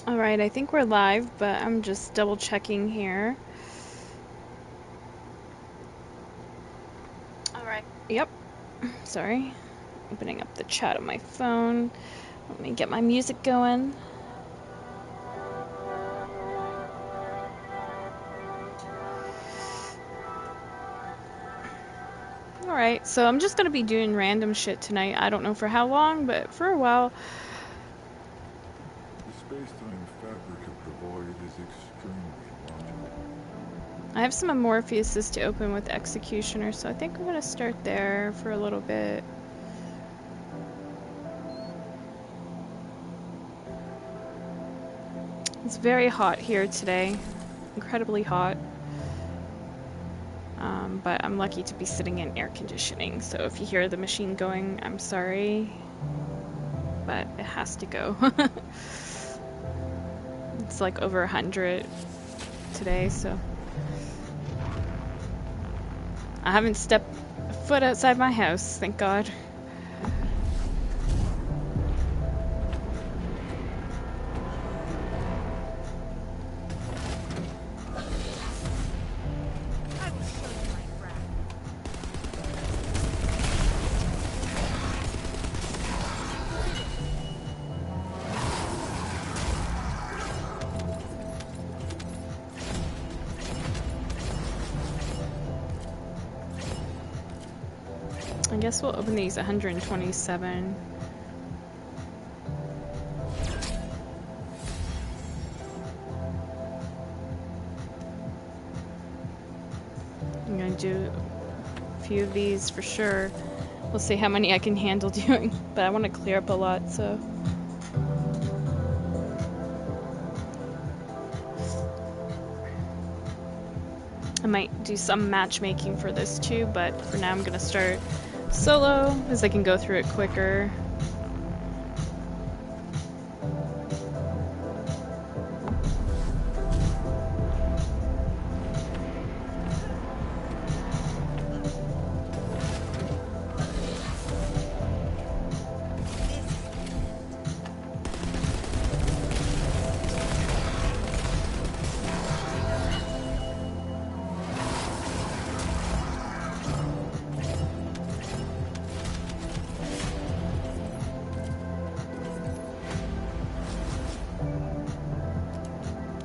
Alright, I think we're live, but I'm just double checking here. Alright. Yep. Sorry. Opening up the chat on my phone. Let me get my music going. Alright, so I'm just gonna be doing random shit tonight. I don't know for how long, but for a while. The space-time fabric of the void is extremely logical. I have some Amorpheuses to open with Executioner, so I think I'm gonna start there for a little bit. It's very hot here today. Incredibly hot. But I'm lucky to be sitting in air conditioning, so if you hear the machine going, I'm sorry. But it has to go. It's like over 100 today, so I haven't stepped a foot outside my house, thank God. I guess we'll open these 127. I'm gonna do a few of these for sure. We'll see how many I can handle doing, but I want to clear up a lot, so. I might do some matchmaking for this too, but for now I'm gonna start solo, as I can go through it quicker.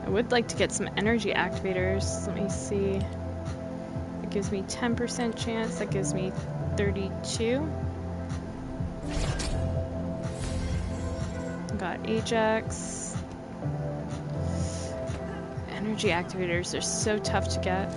I would like to get some energy activators. Let me see. It gives me 10% chance. That gives me 32. Got Ajax. Energy activators are so tough to get.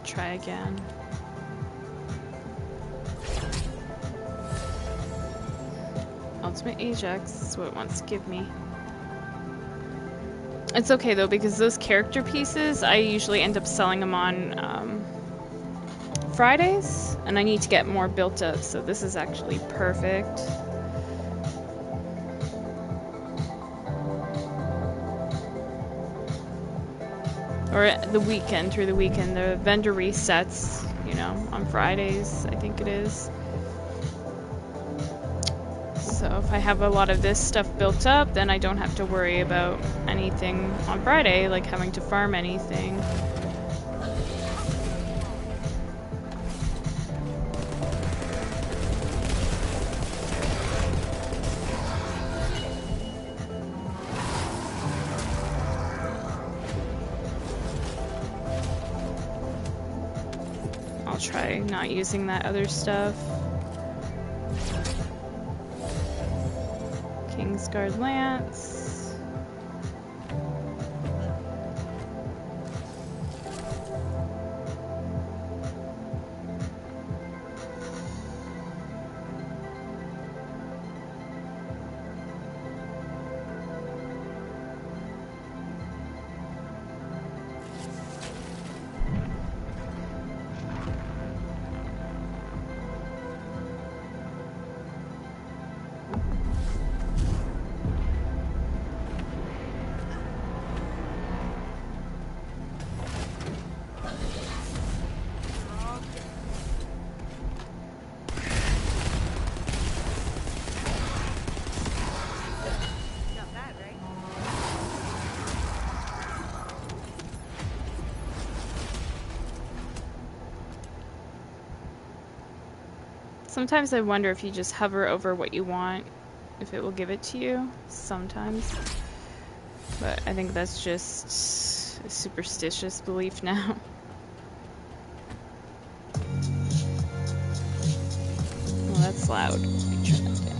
Try again. Ultimate Ajax is what it wants to give me. It's okay though, because those character pieces, I usually end up selling them on Fridays, and I need to get more built up, so this is actually perfect. Or the weekend, through the weekend, the vendor resets, you know, on Fridays, I think it is. So if I have a lot of this stuff built up, then I don't have to worry about anything on Friday, like having to farm anything. I'll try not using that other stuff. Kingsguard Lance. Sometimes I wonder if you just hover over what you want, if it will give it to you. Sometimes. But I think that's just a superstitious belief now. Well, that's loud. Let me turn that down.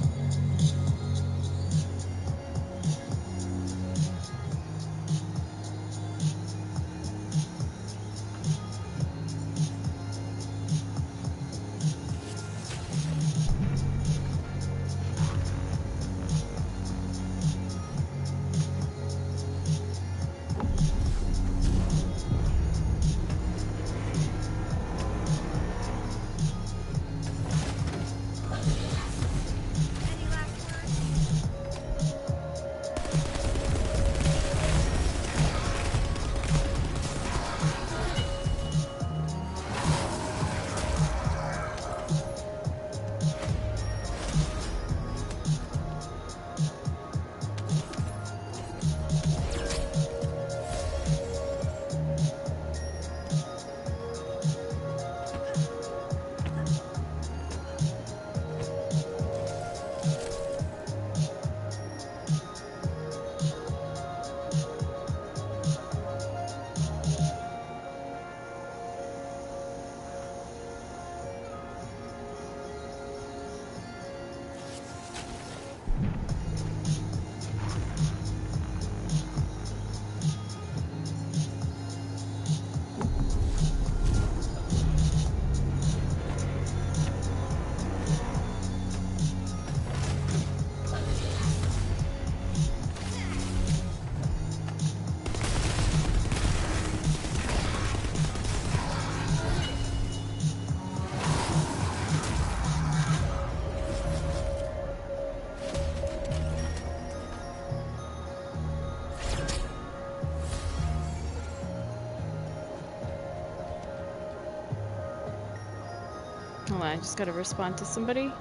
Hold on, I just gotta respond to somebody.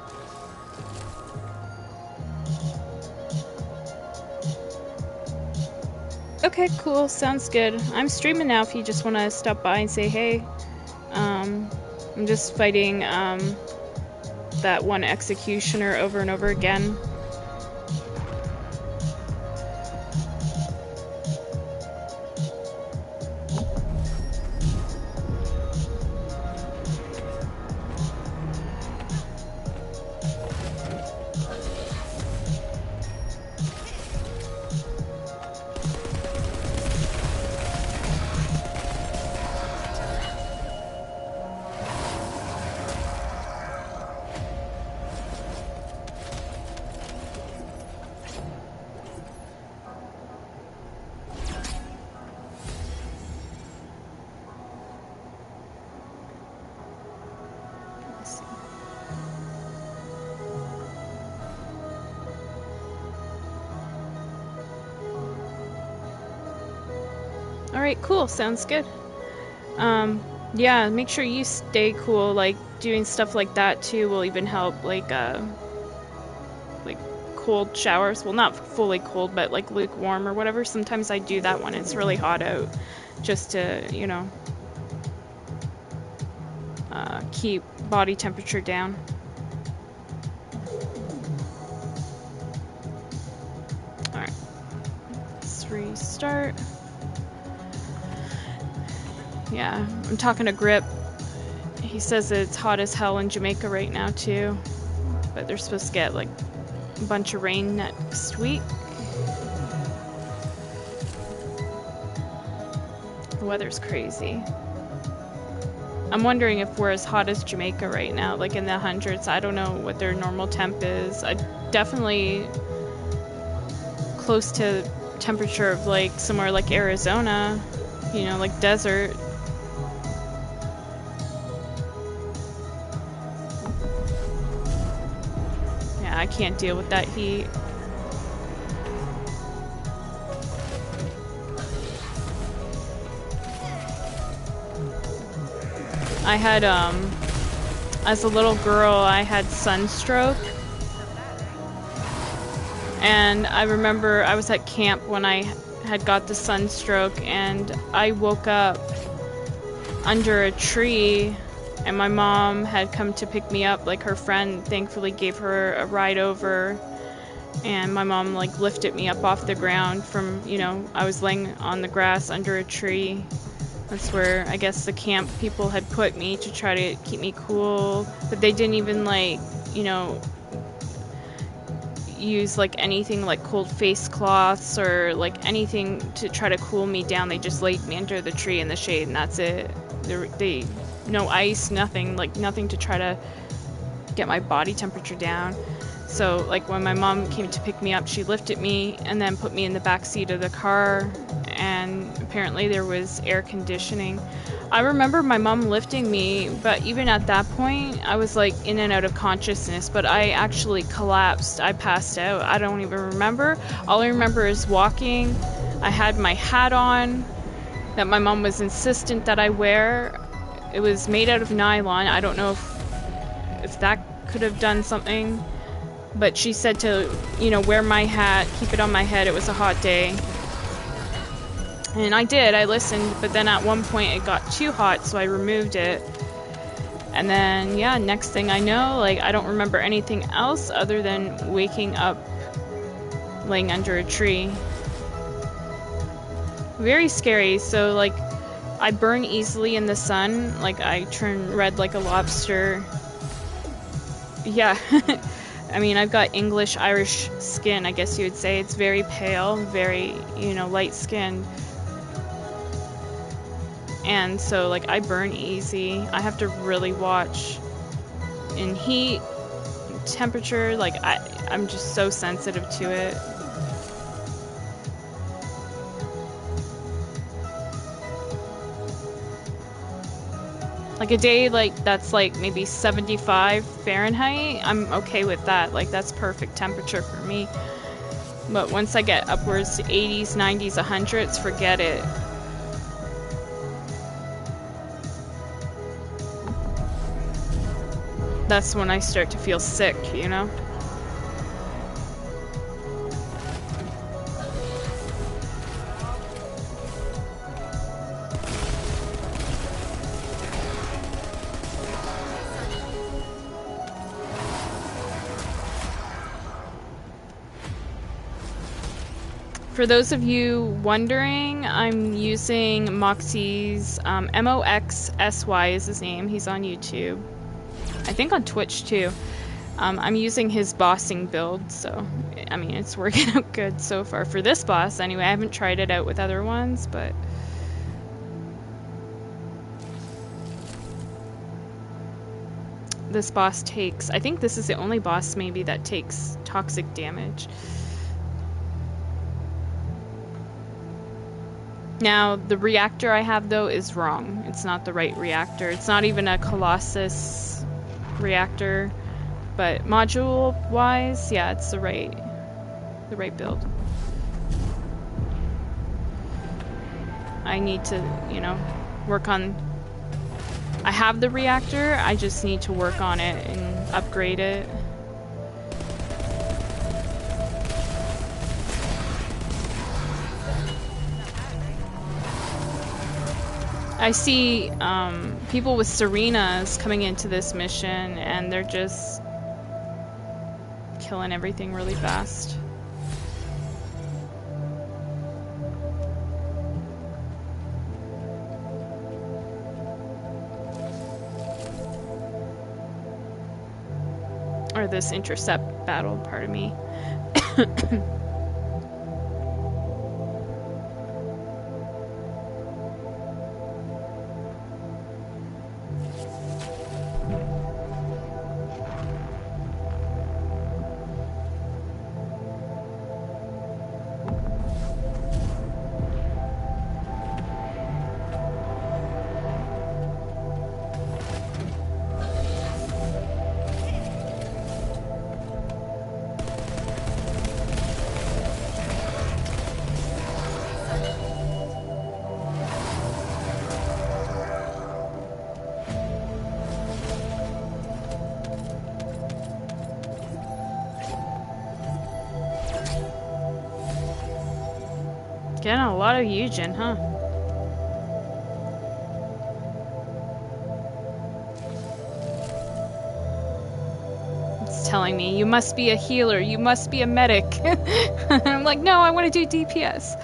Okay, cool. Sounds good. I'm streaming now if you just want to stop by and say hey. I'm just fighting that one executioner over and over again. Alright, cool. Sounds good. Yeah, make sure you stay cool. Like, doing stuff like that too will even help. Like cold showers. Well, not fully cold, but like lukewarm or whatever. Sometimes I do that when it's really hot out. Just to, you know, keep body temperature down. Alright. Let's restart. Yeah, I'm talking to Grip. He says it's hot as hell in Jamaica right now too, but they're supposed to get like a bunch of rain next week. The weather's crazy. I'm wondering if we're as hot as Jamaica right now, like in the hundreds. I don't know what their normal temp is. I definitely close to temperature of like somewhere like Arizona, you know, like desert. Yeah, I can't deal with that heat. I had, as a little girl, I had sunstroke. And I remember I was at camp when I had got the sunstroke, and I woke up under a tree, and my mom had come to pick me up. Like, her friend thankfully gave her a ride over, and my mom like lifted me up off the ground from, you know, I was laying on the grass under a tree. That's where I guess the camp people had put me to try to keep me cool, but they didn't even like, you know, use like anything like cold face cloths or like anything to try to cool me down. They just laid me under the tree in the shade, and that's it. They no ice, nothing, like nothing to try to get my body temperature down. So like when my mom came to pick me up, she lifted me and then put me in the back seat of the car, and apparently there was air conditioning. I remember my mom lifting me, but even at that point, I was like in and out of consciousness, but I actually collapsed. I passed out. I don't even remember. All I remember is walking. I had my hat on that my mom was insistent that I wear. It was made out of nylon. I don't know if that could have done something, but she said to, you know, wear my hat, keep it on my head. It was a hot day. And I did, I listened, but then at one point it got too hot, so I removed it. And then, yeah, next thing I know, like, I don't remember anything else other than waking up laying under a tree. Very scary. So, like, I burn easily in the sun. Like, I turn red like a lobster. Yeah. I mean, I've got English, Irish skin, I guess you would say. It's very pale, very, you know, light-skinned. And so, like, I burn easy. I have to really watch in heat, temperature. Like, I'm just so sensitive to it. Like, a day, like, that's, like, maybe 75 Fahrenheit, I'm okay with that. Like, that's perfect temperature for me. But once I get upwards to 80s, 90s, 100s, forget it. That's when I start to feel sick, you know? For those of you wondering, I'm using Moxy's, Moxsy is his name. He's on YouTube. I think on Twitch too. I'm using his bossing build, so I mean, it's working out good so far for this boss anyway. I haven't tried it out with other ones, but this boss takes, I think this is the only boss maybe that takes toxic damage. Now, the reactor I have though is wrong. It's not the right reactor. It's not even a Colossus reactor, but module wise, yeah, it's the right build. I need to, you know, work on, I have the reactor, I just need to work on it and upgrade it. I see people with Serenas coming into this mission, and they're just killing everything really fast. Or this intercept battle, pardon me. Getting a lot of Eugen, huh? It's telling me, you must be a healer, you must be a medic. I'm like, no, I want to do DPS.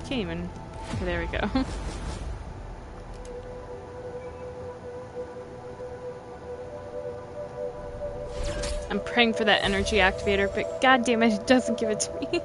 Can't even... There we go. I'm praying for that energy activator, but god damn it doesn't give it to me.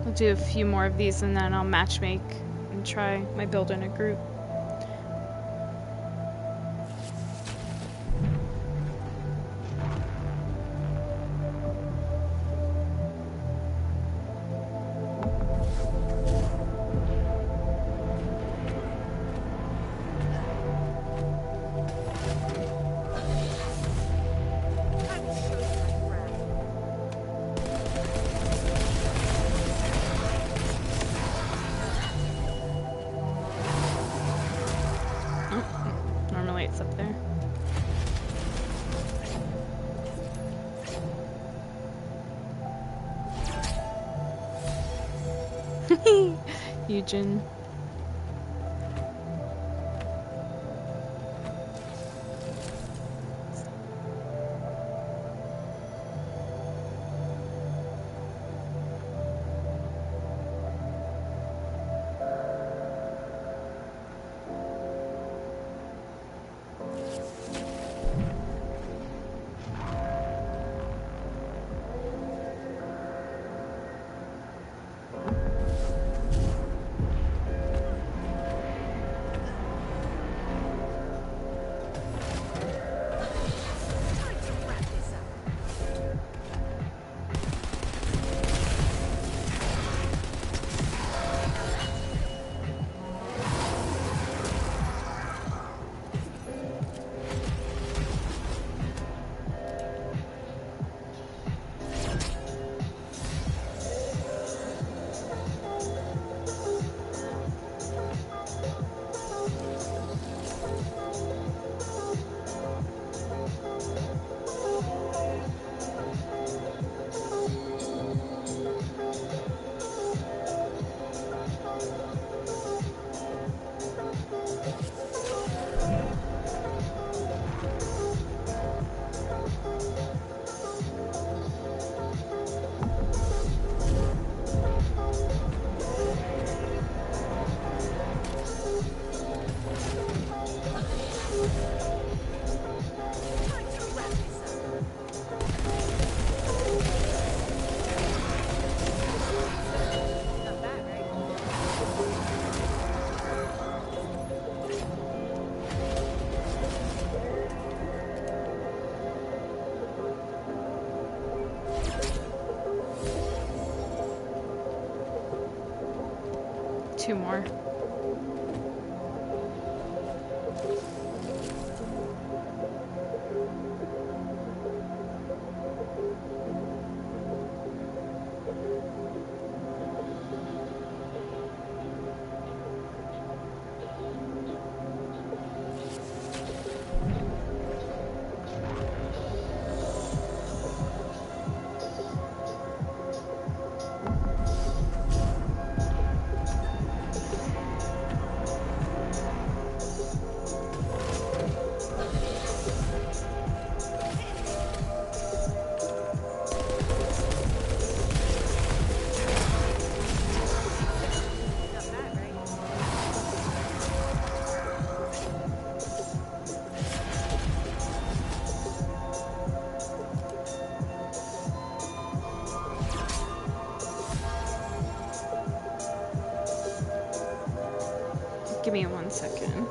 I'll do a few more of these and then I'll matchmake and try my build in a group. Normally it's up there. Eugen. Two more. Give me 1 second.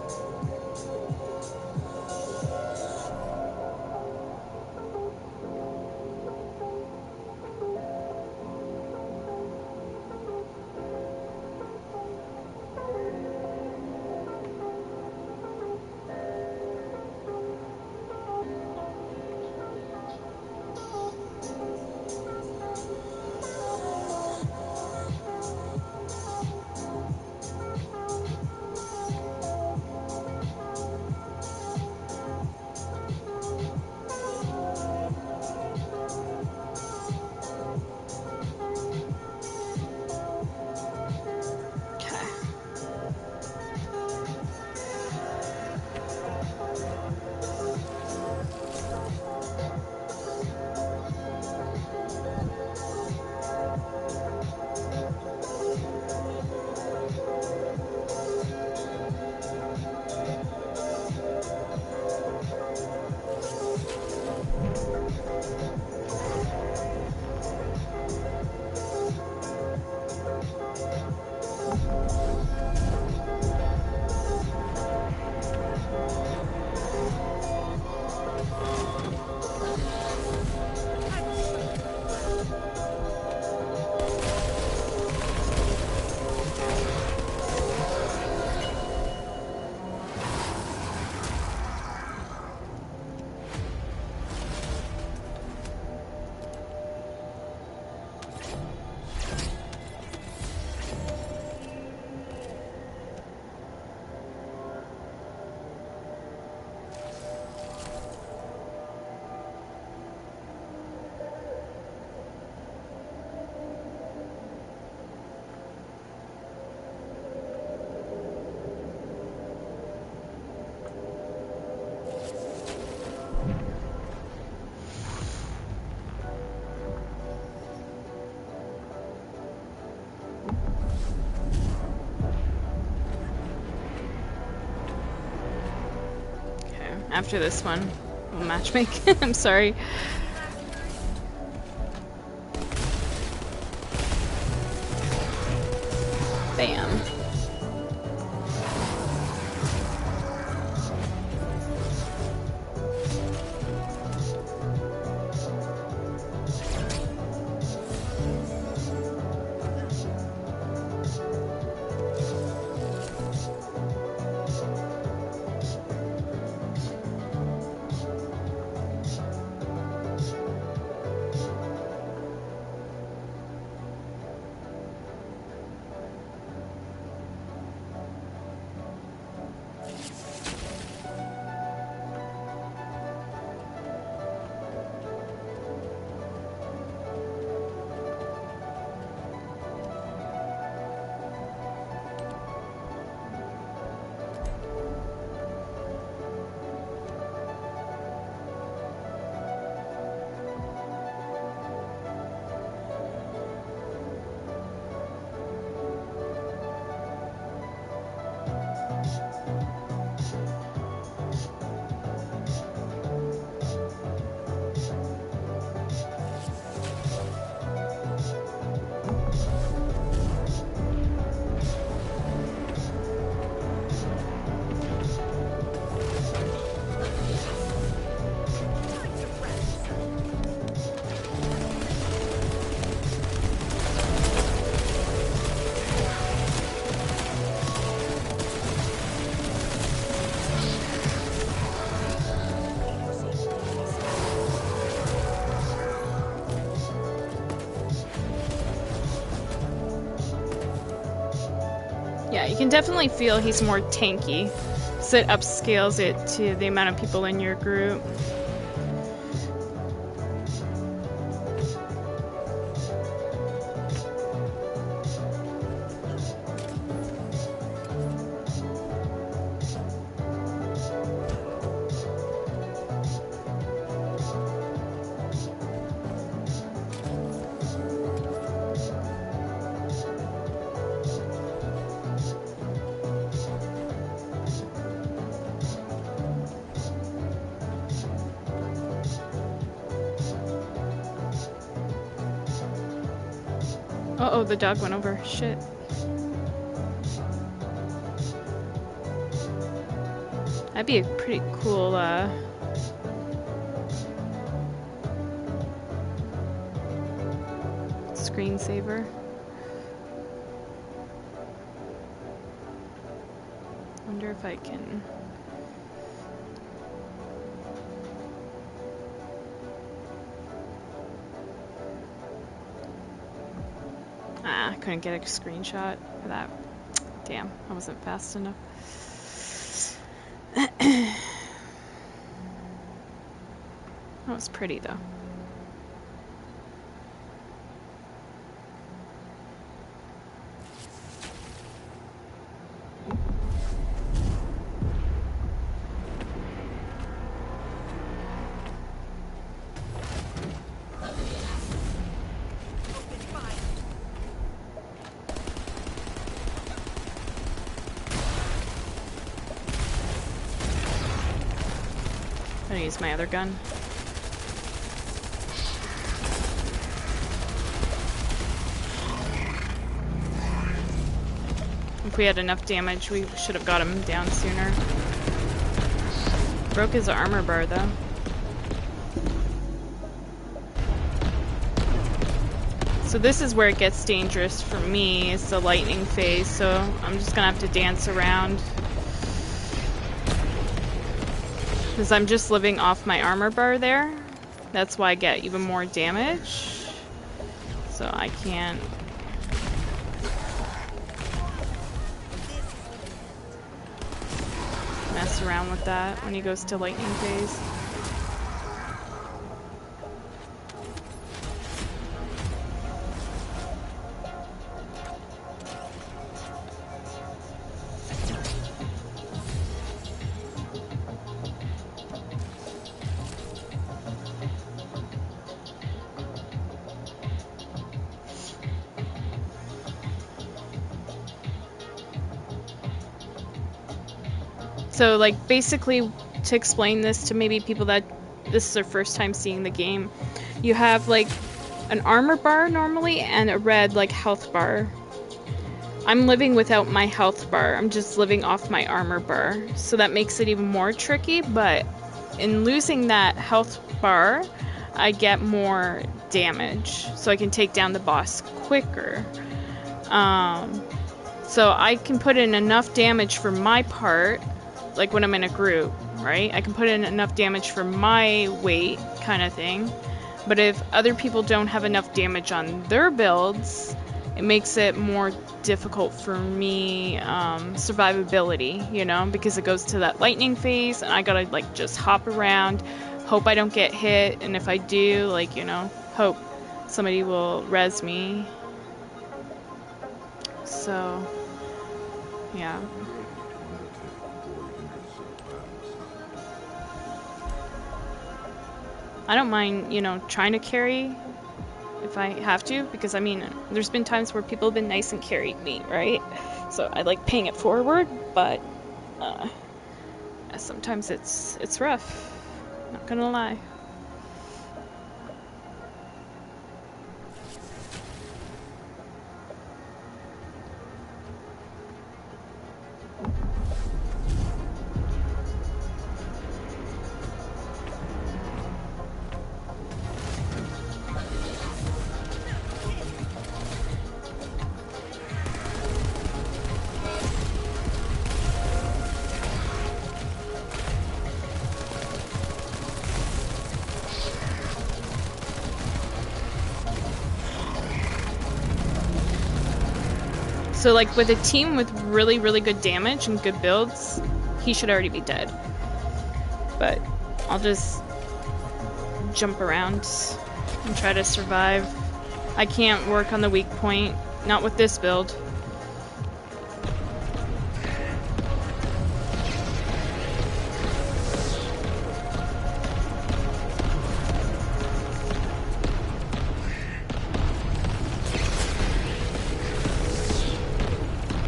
After this one, we'll matchmake. I'm sorry. Bam. you can definitely feel he's more tanky, so it upscales it to the amount of people in your group. Uh-oh, the dog went over. Shit. That'd be a pretty cool, screensaver. Wonder if I can... I couldn't get a screenshot of that. Damn, I wasn't fast enough. That was pretty though. I'm gonna use my other gun. If we had enough damage, we should have got him down sooner. Broke his armor bar though. So this is where it gets dangerous for me, is the lightning phase, so I'm just gonna have to dance around. Because I'm just living off my armor bar there. That's why I get even more damage. So I can't... mess around with that when he goes to lightning phase. So, like, basically, to explain this to maybe people that this is their first time seeing the game, you have, like, an armor bar normally and a red, like, health bar. I'm living without my health bar. I'm just living off my armor bar. So that makes it even more tricky, but in losing that health bar, I get more damage. So I can take down the boss quicker. So I can put in enough damage for my part, like when I'm in a group, right? I can put in enough damage for my weight, kind of thing. But if other people don't have enough damage on their builds, it makes it more difficult for me, survivability, you know? Because it goes to that lightning phase, and I gotta, like, just hop around, hope I don't get hit, and if I do, like, you know, hope somebody will res me. So, yeah. I don't mind, you know, trying to carry if I have to, because I mean, there's been times where people have been nice and carried me, right? So I like paying it forward, but sometimes it's rough, not gonna lie. So like with a team with really, really good damage and good builds, he should already be dead. But I'll just jump around and try to survive. I can't work on the weak point, not with this build.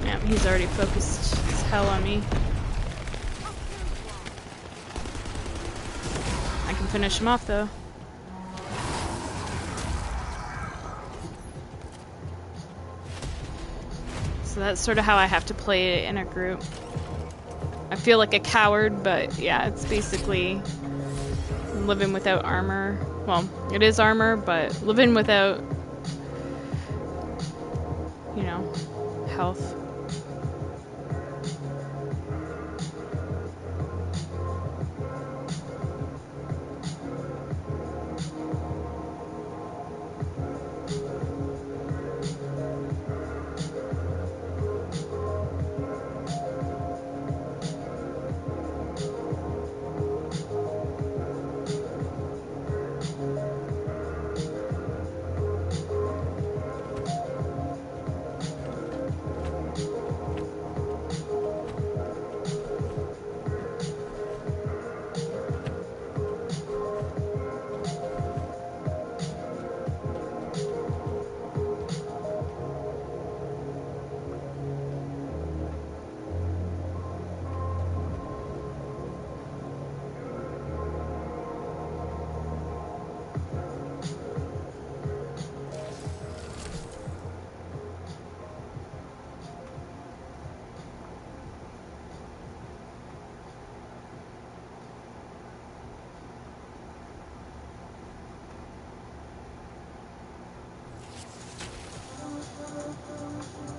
Yeah, he's already focused as hell on me. I can finish him off though. So that's sort of how I have to play it in a group. I feel like a coward, but yeah, it's basically living without armor. Well, it is armor, but living without, you know, health.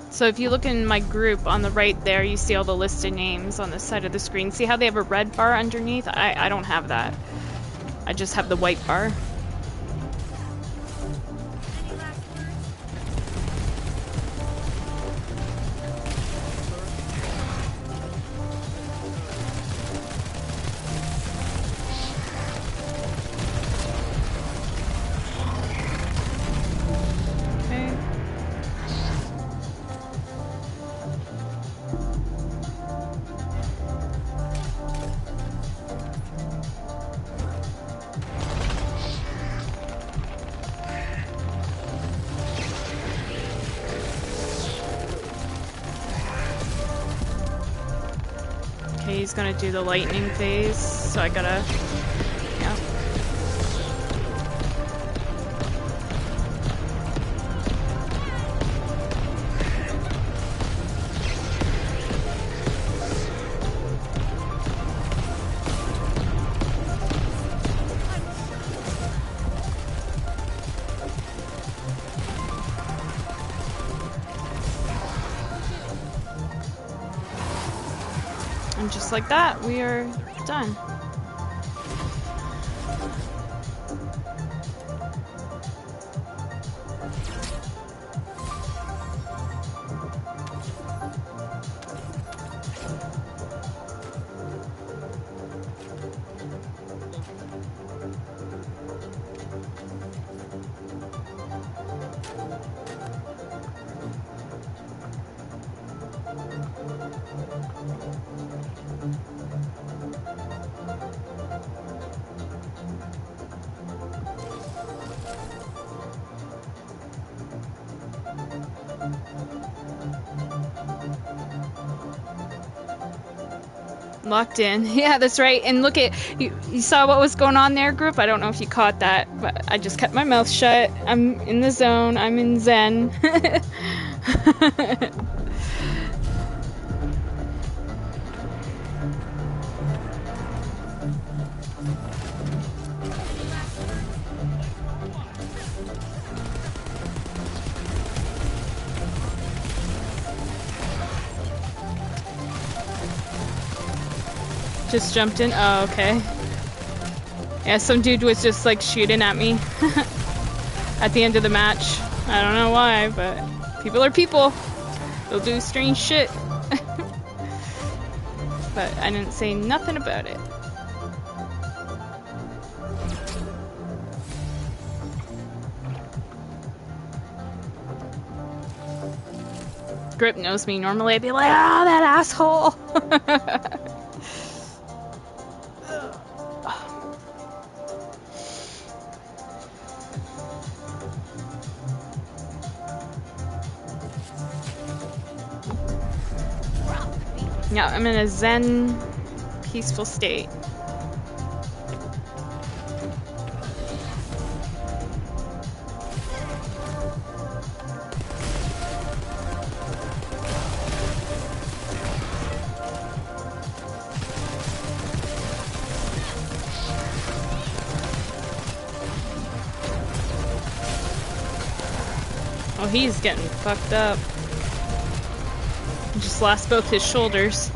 So if you look in my group on the right there, you see all the listed names on the side of the screen. See how they have a red bar underneath? I don't have that. I just have the white bar. Okay, he's gonna do the lightning phase, so I gotta, yeah. And just like that, we are done. Locked in. Yeah, that's right. And look at, you saw what was going on there, group? I don't know if you caught that, but I just kept my mouth shut. I'm in the zone. I'm in Zen. Just jumped in. Oh, okay. Yeah, some dude was just like shooting at me at the end of the match. I don't know why, but people are people. They'll do strange shit. But I didn't say nothing about it. Grip knows me. Normally I'd be like, ah, that asshole. Yeah, I'm in a zen, peaceful state. Oh, he's getting fucked up. Just lost both his shoulders.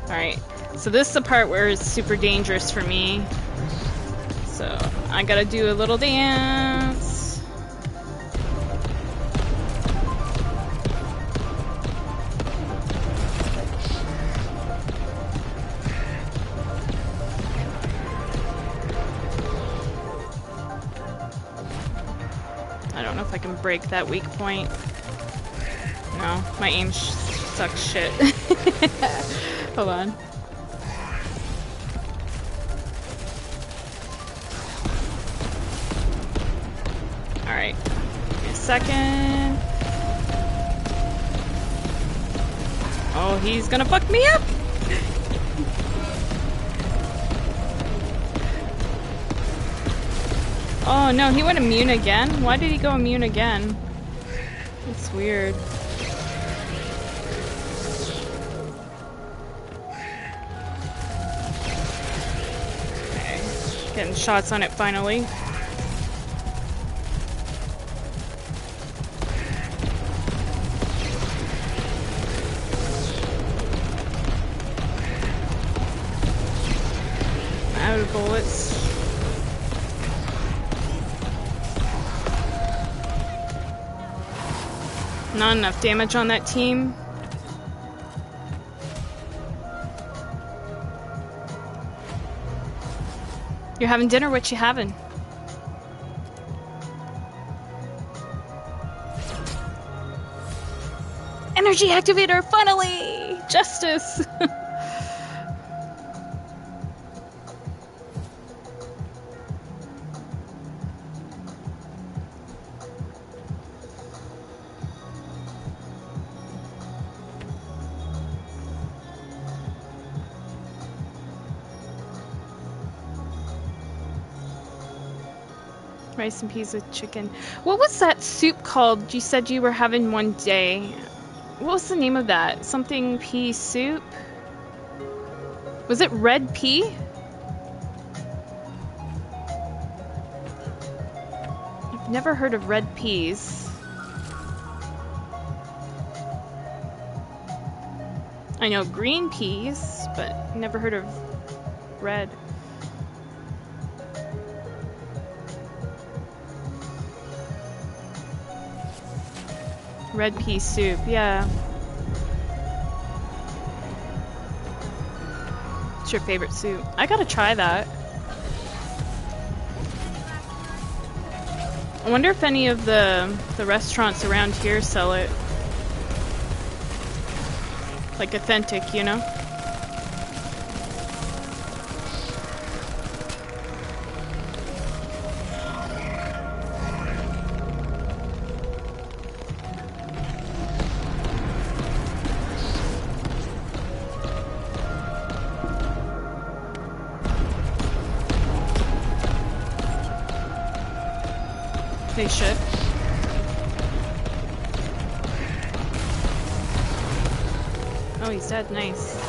Alright, so this is the part where it's super dangerous for me. So, I gotta do a little dance. I don't know if I can break that weak point. No, my aim sucks shit. Hold on. Alright. Give me a second. Oh, he's gonna fuck me up! Oh no, he went immune again? Why did he go immune again? That's weird. Getting shots on it finally. Out of bullets. Not enough damage on that team. You're having dinner? What you having? Energy activator, finally! Justice! Rice and peas with chicken. What was that soup called? You said you were having one day. What was the name of that? Something pea soup? Was it red pea? I've never heard of red peas. I know green peas, but never heard of red. Red pea soup, yeah. What's your favorite soup? I gotta try that. I wonder if any of the restaurants around here sell it. Like authentic, you know? They should. Oh, he's dead. Nice.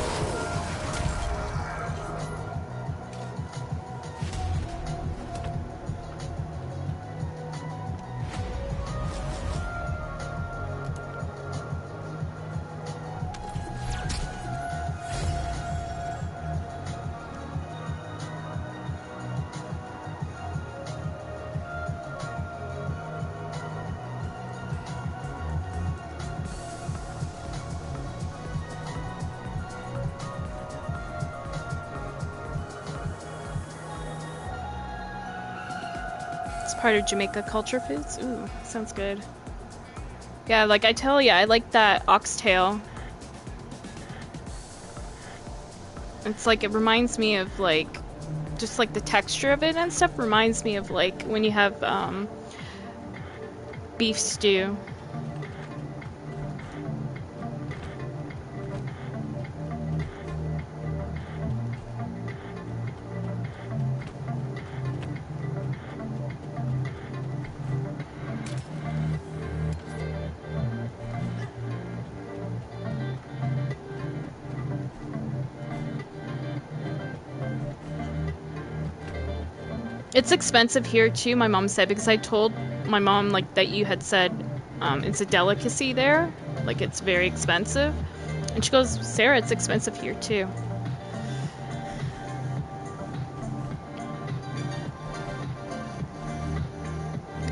part of Jamaica culture foods? Ooh, sounds good. Yeah, like I tell ya, I like that oxtail. It's like, it reminds me of like, just like the texture of it and stuff reminds me of like when you have beef stew. It's expensive here too, my mom said, because I told my mom like that you had said it's a delicacy there, like it's very expensive. And she goes, Sarah, it's expensive here too.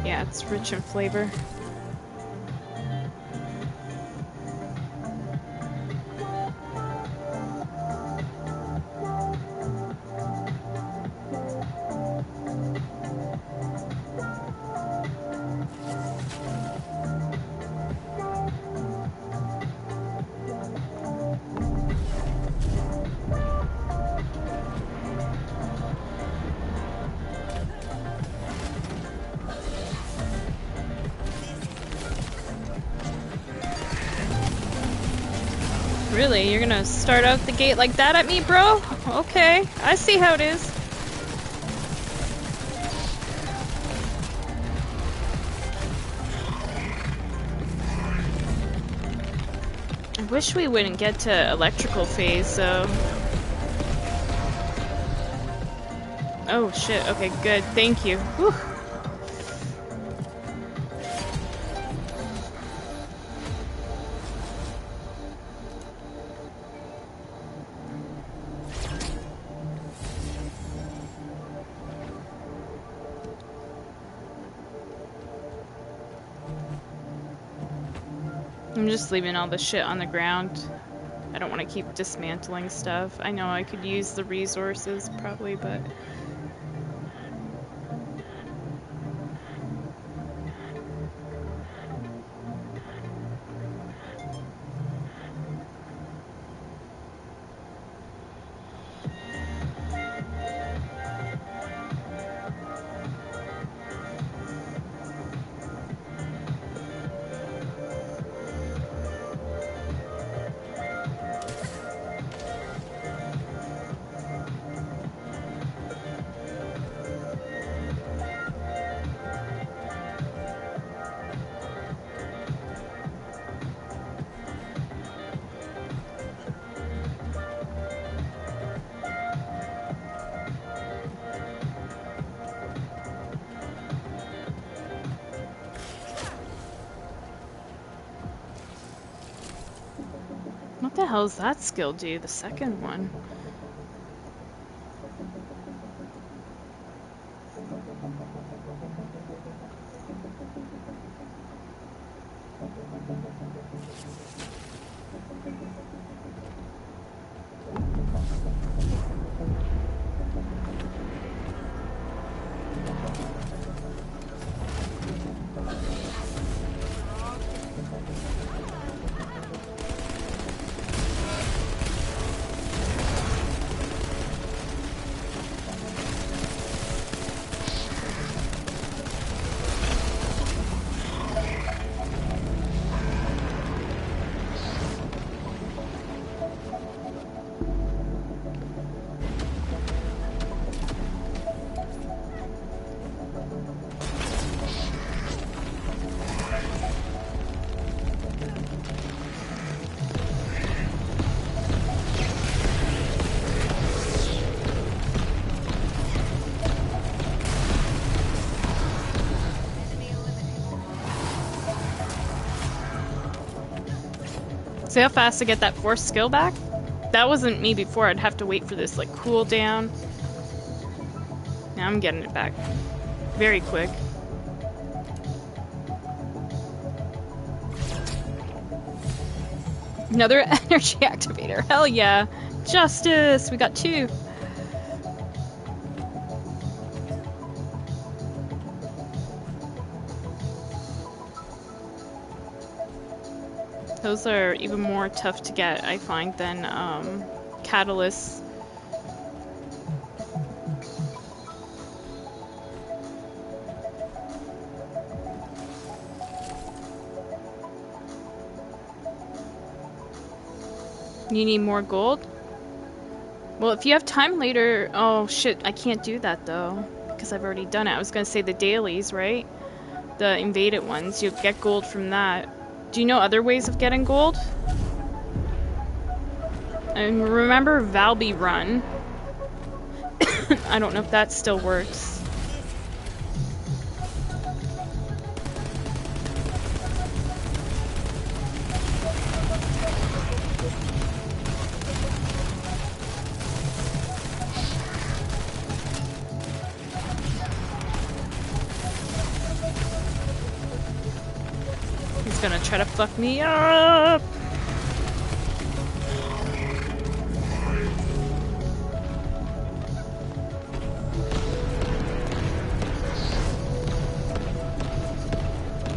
Yeah, it's rich in flavor. Really? You're gonna start out the gate like that at me, bro? Okay, I see how it is. I wish we wouldn't get to electrical phase, though. Oh shit, okay, good, thank you. Whew. I'm just leaving all the shit on the ground. I don't want to keep dismantling stuff. I know I could use the resources, probably, but... What the hell does that skill do, the second one? See how fast I get that force skill back? That wasn't me before. I'd have to wait for this like cooldown. Now I'm getting it back very quick. Another energy activator. Hell yeah. Justice! We got 2. Those are even more tough to get, I find, than catalysts. You need more gold? Well, if you have time later... Oh, shit, I can't do that, though. Because I've already done it. I was gonna say the dailies, right? The invaded ones. You get gold from that. Do you know other ways of getting gold? And remember Valby Run. I don't know if that still works. He's gonna try to fuck me up.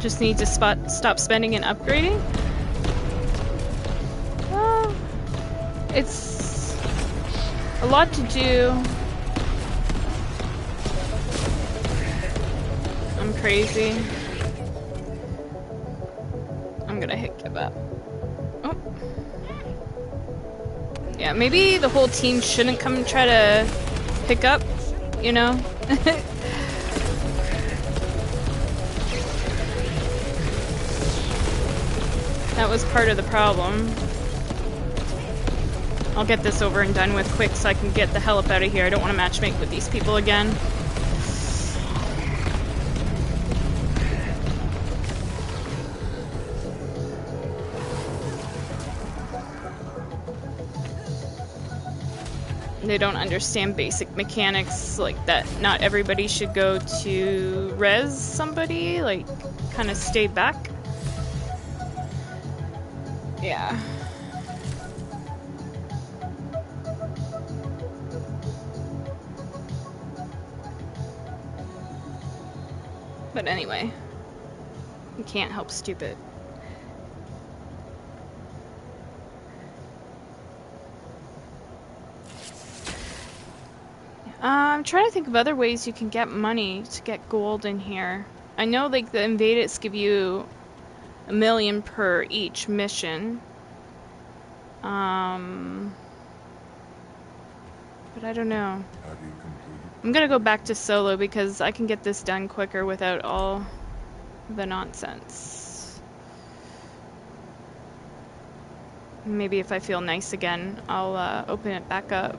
Just need to stop spending and upgrading? Well, it's a lot to do. I'm crazy. I'm gonna hit give up. Oh. Yeah, maybe the whole team shouldn't come and try to pick up, you know? That was part of the problem. I'll get this over and done with quick so I can get the hell up out of here. I don't want to matchmake with these people again. They don't understand basic mechanics like that. Not everybody should go to res somebody, like kind of stay back. Yeah. But anyway, you can't help stupid. I'm trying to think of other ways you can get money to get gold in here. I know like the Invadeds give you 1 million per each mission. But I don't know. Have you completed? I'm gonna go back to solo because I can get this done quicker without all the nonsense. Maybe if I feel nice again, I'll open it back up.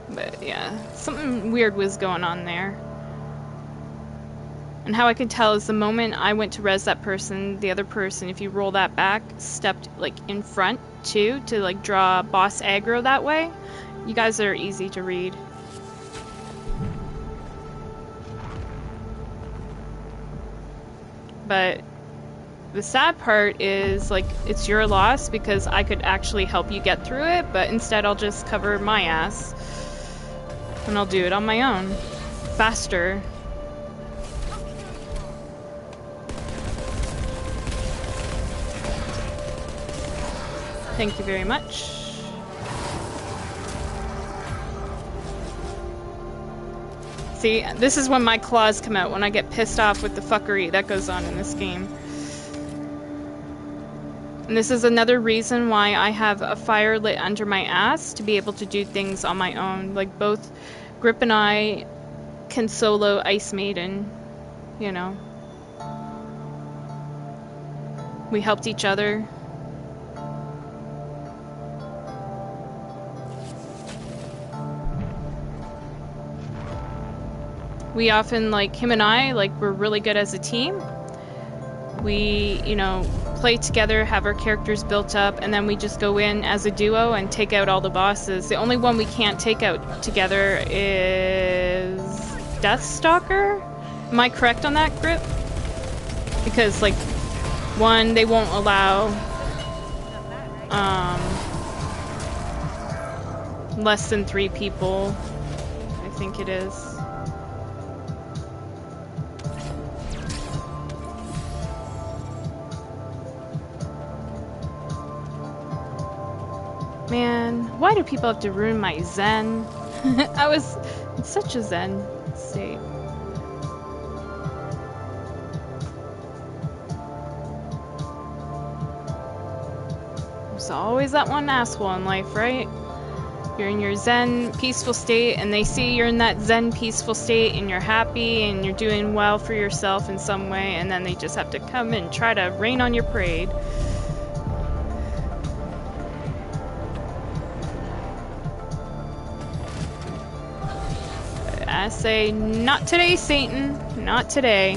But yeah, something weird was going on there. And how I could tell is the moment I went to res that person, the other person, if you roll that back, stepped like in front too to like draw boss aggro that way. You guys are easy to read. But the sad part is like it's your loss because I could actually help you get through it, but instead I'll just cover my ass. And I'll do it on my own. Faster. Thank you very much. See, this is when my claws come out, when I get pissed off with the fuckery that goes on in this game. And this is another reason why I have a fire lit under my ass to be able to do things on my own. Like both Grip and I can solo Ice Maiden, you know. We helped each other. We often, like, him and I, like, we're really good as a team. We, you know, play together, have our characters built up, and then we just go in as a duo and take out all the bosses. The only one we can't take out together is Deathstalker? Am I correct on that, Grip? Because, like, one, they won't allow less than 3 people, I think it is. Man, why do people have to ruin my zen? I was in such a zen state. There's always that one asshole in life, right? You're in your zen, peaceful state, and they see you're in that zen, peaceful state, and you're happy, and you're doing well for yourself in some way, and then they just have to come and try to rain on your parade. I say, not today, Satan. Not today.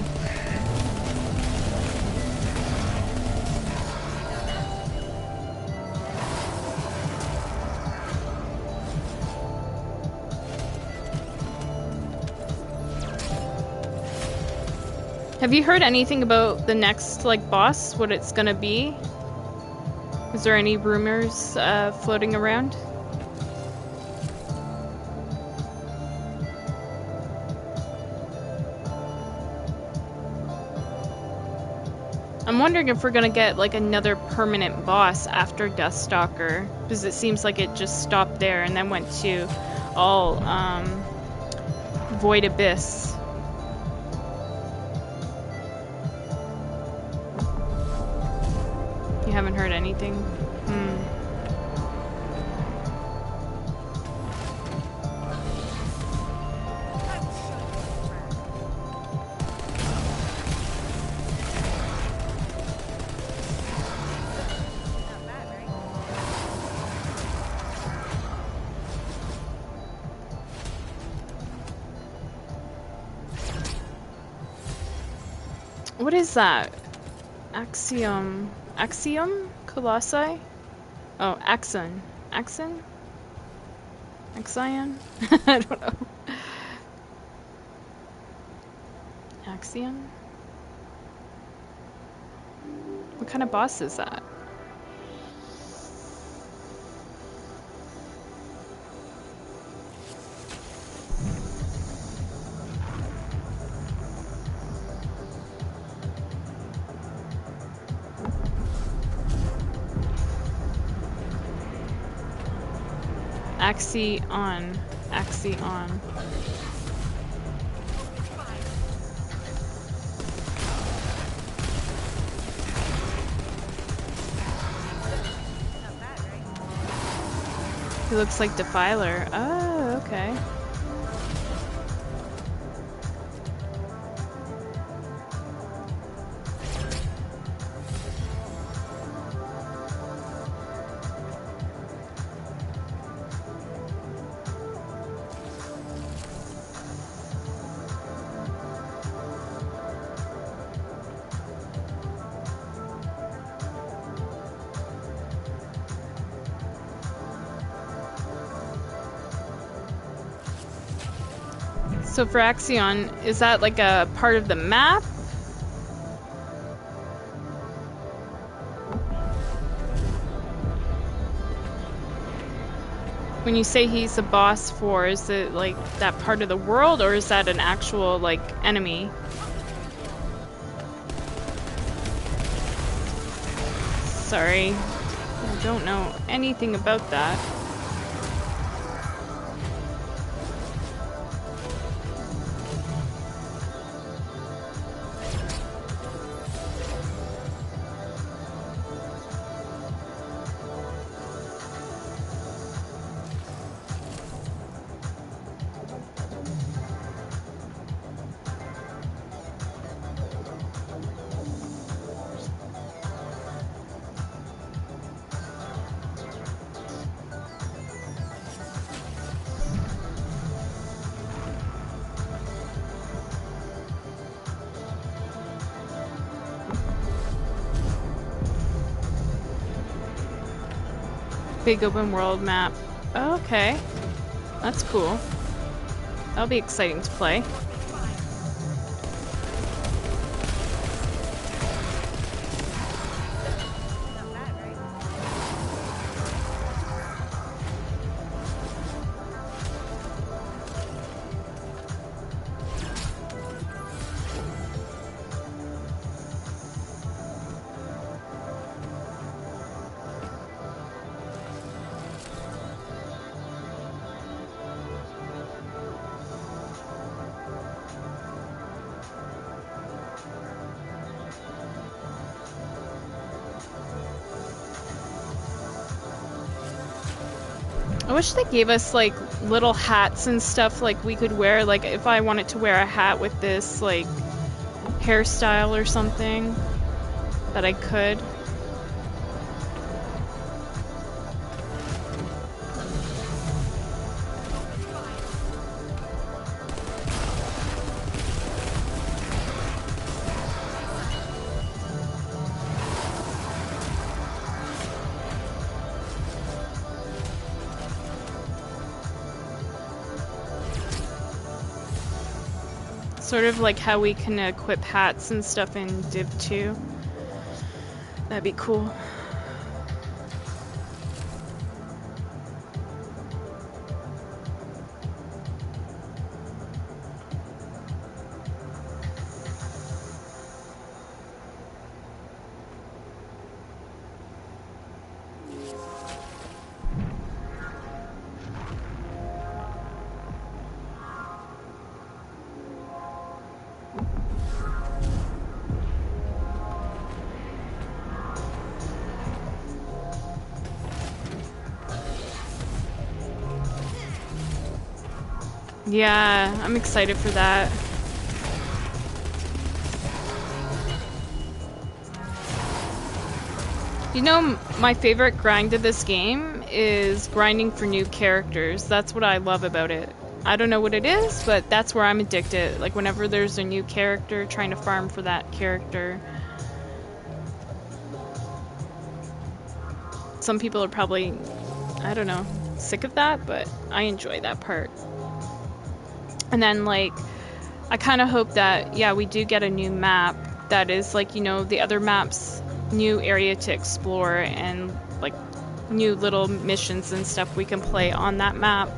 Have you heard anything about the next, like, boss? What it's gonna be? Is there any rumors floating around? I'm wondering if we're gonna get like another permanent boss after Deathstalker, because it seems like it just stopped there and then went to all Void Abyss. You haven't heard anything? What is that? Axiom Colossi? Oh, Axon. Axon? Axion? I don't know. Axion? What kind of boss is that? Axion. Axion. He looks like Defiler. Oh, okay. So for Axion, is that like a part of the map? When you say he's a boss for, is it like that part of the world, or is that an actual like enemy? Sorry, I don't know anything about that. Big open world map. Oh, okay. That's cool. That'll be exciting to play. I wish they gave us like little hats and stuff like we could wear, like if I wanted to wear a hat with this like hairstyle or something that I could. Sort of like how we can equip hats and stuff in Div 2. That'd be cool. Yeah, I'm excited for that. You know, my favorite grind of this game is grinding for new characters. That's what I love about it. I don't know what it is, but that's where I'm addicted. Like whenever there's a new character, trying to farm for that character. Some people are probably, I don't know, sick of that, but I enjoy that part. And then like, I kind of hope that, yeah, we do get a new map that is like, you know, the other maps, new area to explore and like new little missions and stuff we can play on that map.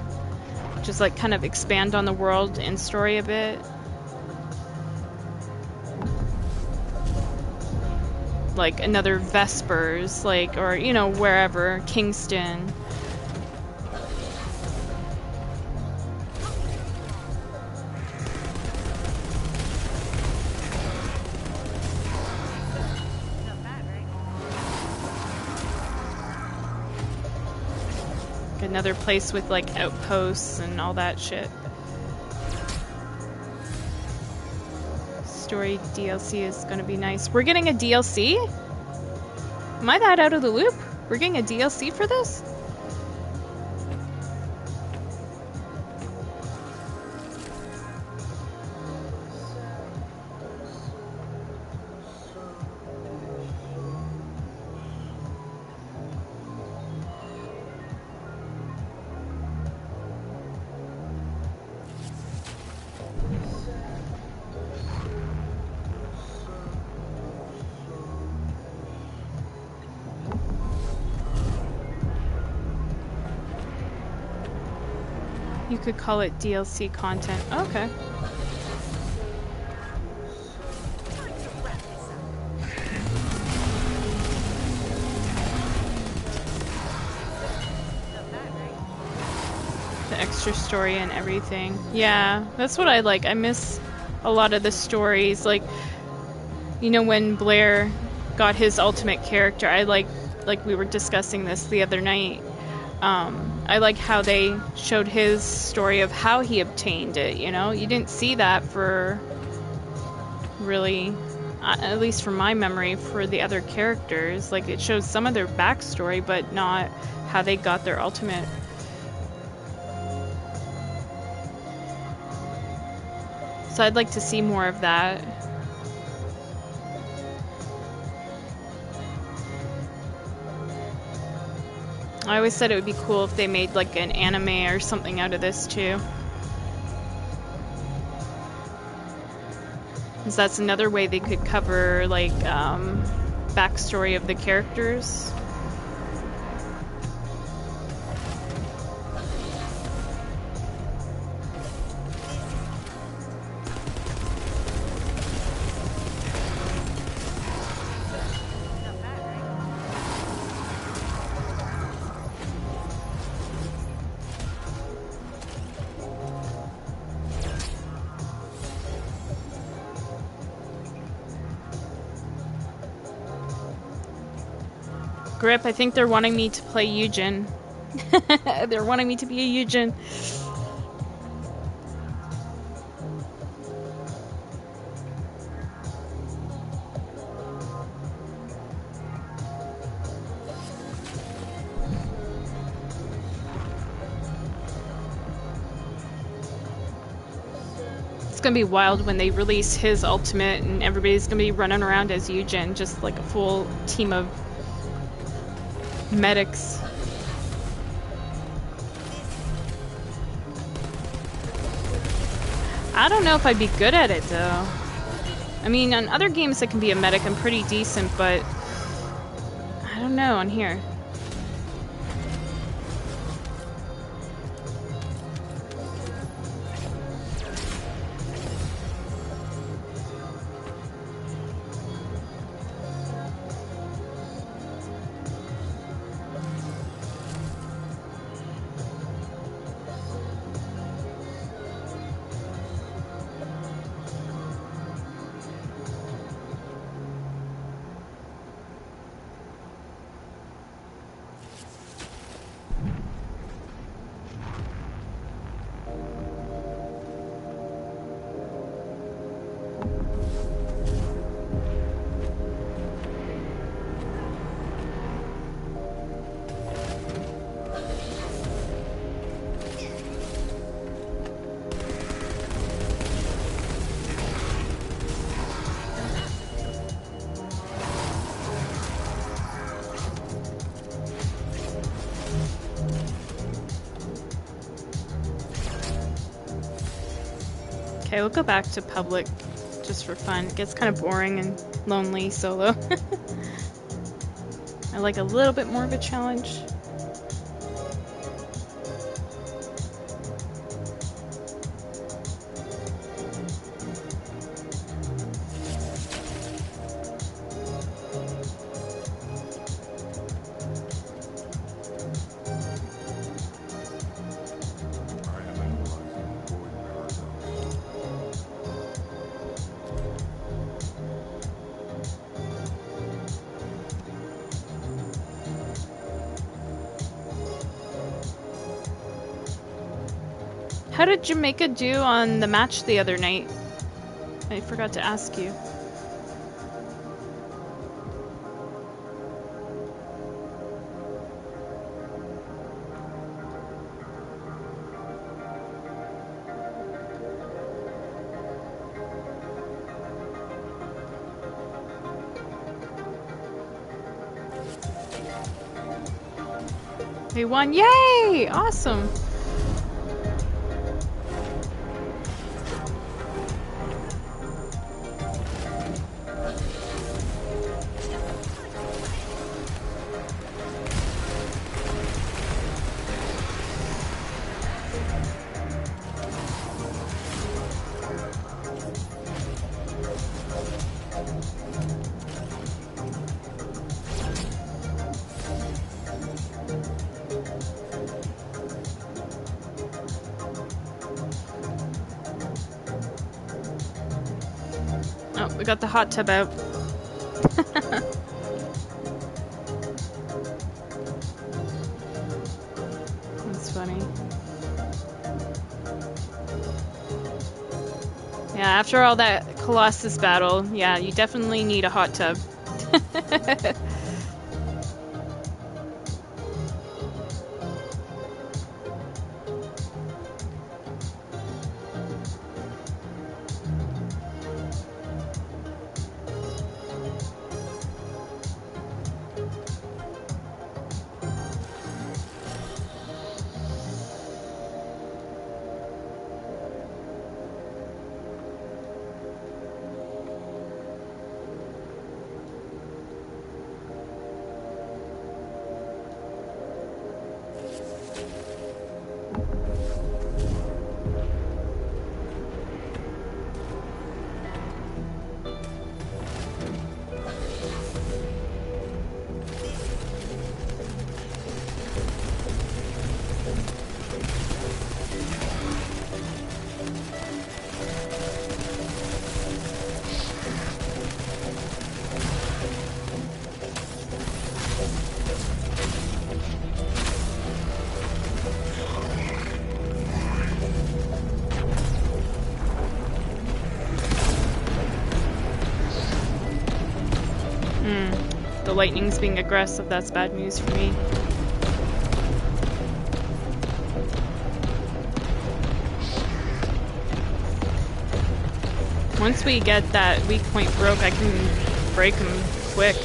Just like kind of expand on the world and story a bit. Like another Vespers, like, or, you know, wherever, Kingston. Another place with like outposts and all that shit. Story DLC is gonna be nice. We're getting a DLC? Am I that out of the loop? We're getting a DLC for this? You could call it DLC content. Okay. The extra story and everything. Yeah, that's what I like. I miss a lot of the stories. Like, you know, when Blair got his ultimate character, I like we were discussing this the other night. I like how they showed his story of how he obtained it, you know? You didn't see that for really, at least from my memory, for the other characters. Like, it shows some of their backstory, but not how they got their ultimate. So I'd like to see more of that. I always said it would be cool if they made like an anime or something out of this too. Because that's another way they could cover like backstory of the characters. Grip, I think they're wanting me to play Eugen. They're wanting me to be a Eugen. It's gonna be wild when they release his ultimate and everybody's gonna be running around as Eugen, just like a full team of medics. I don't know if I'd be good at it though. I mean, on other games I can be a medic, I'm pretty decent, but I don't know on here. Okay, we'll go back to public just for fun. It gets kind of boring and lonely solo. I like a little bit more of a challenge. I am analyzing the void paradox. How did Jamaica do on the match the other night? I forgot to ask you. They won! Yay! Awesome! Oh, we got the hot tub out. That's funny. Yeah, after all that Colossus battle, yeah, you definitely need a hot tub. the lightning's being aggressive, that's bad news for me. Once we get that weak point broke, I can break him quick.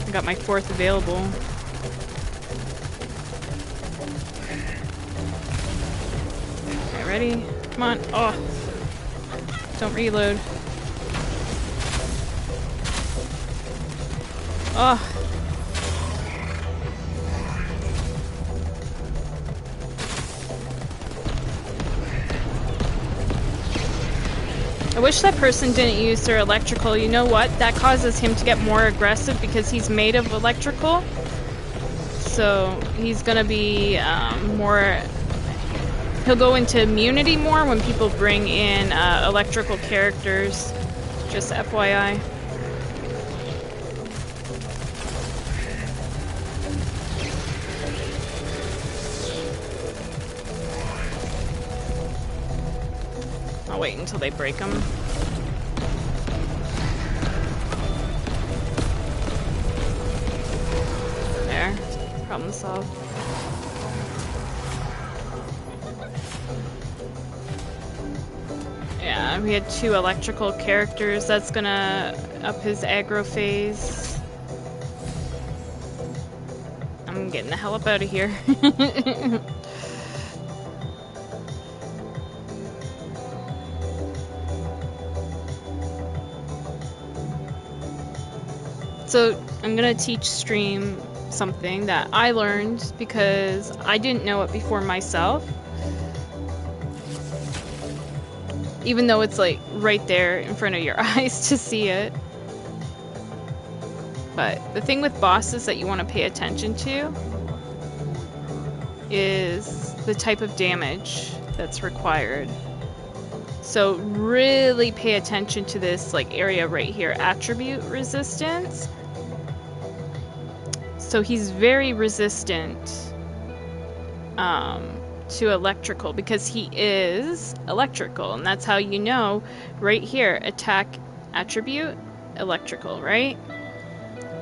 I got my 4th available. Okay, ready? Come on. Oh. Don't reload. Oh. I wish that person didn't use their electrical. You know what? That causes him to get more aggressive because he's made of electrical. So he's gonna be more... He'll go into immunity more when people bring in electrical characters. Just FYI. I'll wait until they break them. There. Problem solved. Yeah, we had 2 electrical characters. That's gonna up his aggro phase. I'm getting the hell up out of here. So I'm gonna teach Stream something that I learned because I didn't know it before myself. Even though it's like right there in front of your eyes to see it. But the thing with bosses that you want to pay attention to is the type of damage that's required. So really pay attention to this like area right here, attribute resistance. So he's very resistant to electrical because he is electrical, and that's how you know right here, attack attribute electrical, right?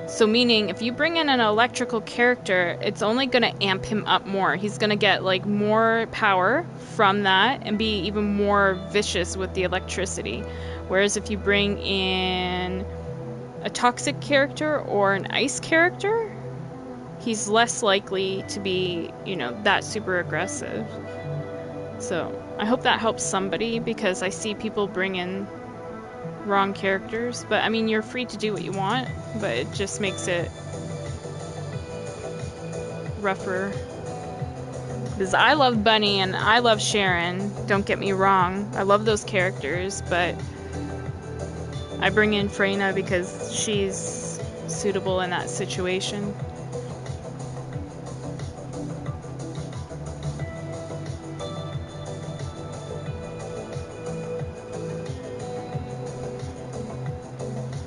So meaning if you bring in an electrical character, it's only going to amp him up more. He's going to get like more power from that and be even more vicious with the electricity. Whereas if you bring in a toxic character or an ice character, he's less likely to be, you know, that super aggressive. So I hope that helps somebody because I see people bring in wrong characters. But I mean, you're free to do what you want, but it just makes it rougher. Because I love Bunny and I love Sharon, don't get me wrong. I love those characters, but I bring in Freyna because she's suitable in that situation.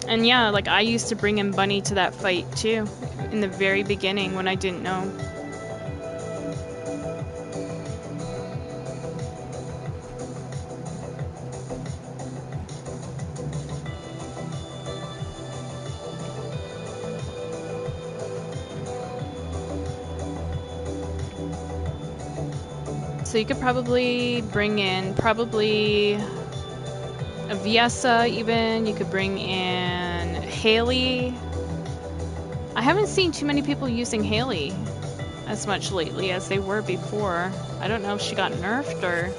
And yeah, like I used to bring in Bunny to that fight too, in the very beginning when I didn't know. So you could probably bring in a Viessa even, you could bring in Haley. I haven't seen too many people using Haley as much lately as they were before. I don't know if she got nerfed or...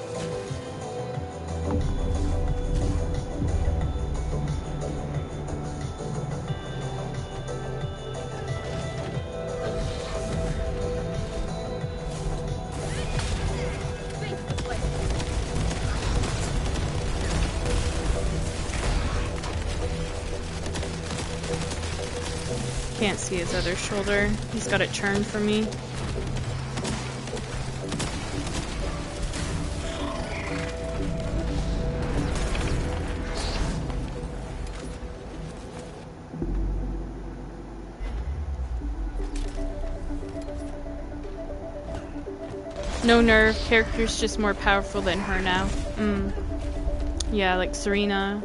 Can't see his other shoulder. He's got it turned for me. No nerf, character's just more powerful than her now. Yeah, like Serena.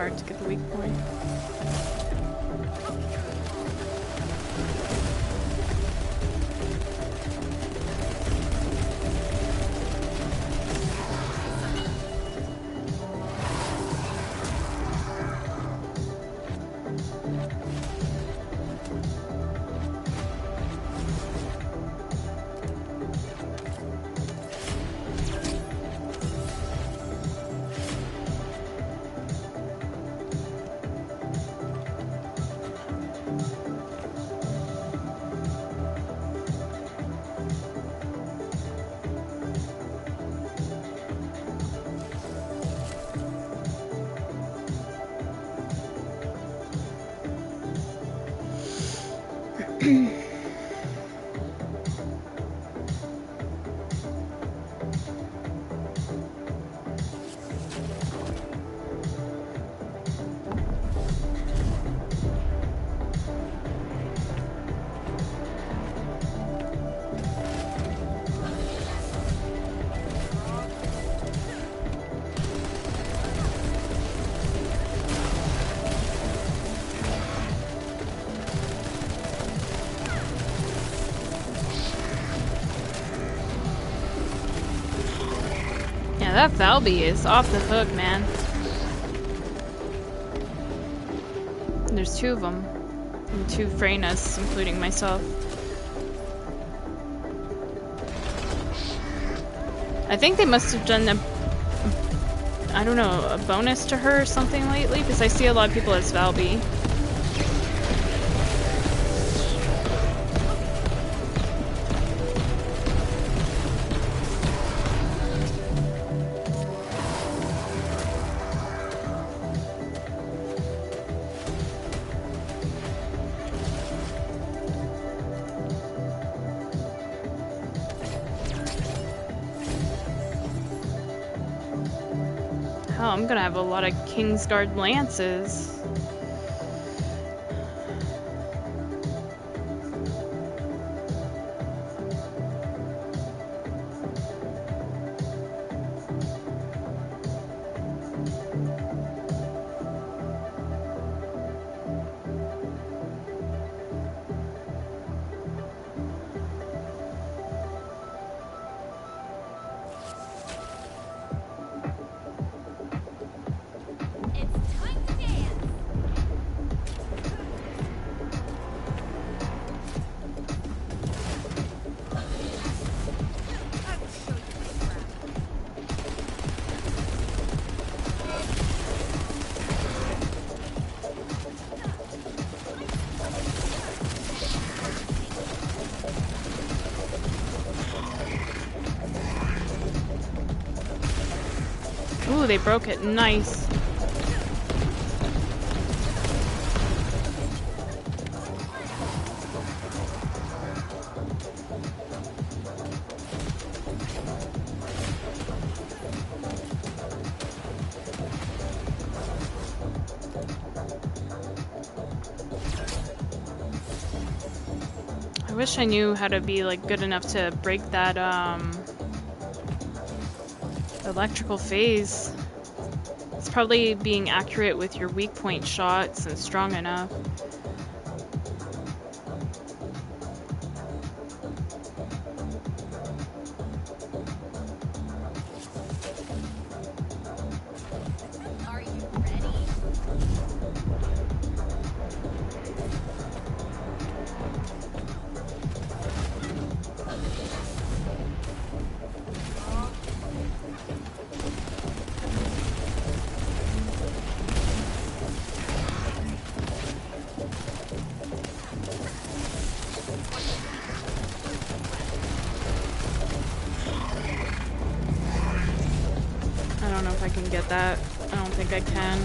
hard to get the weak point. That Valby is off the hook, man. There's two of them. And two Freynas, including myself. I think they must have done I don't know, a bonus to her or something lately, because I see a lot of people as Valby. Oh, I'm gonna have a lot of Kingsguard lances. Ooh, they broke it. Nice. I wish I knew how to be like good enough to break that electrical phase. It's probably being accurate with your weak point shots and strong enough. Are you ready? I don't know if I can get that. I don't think I can.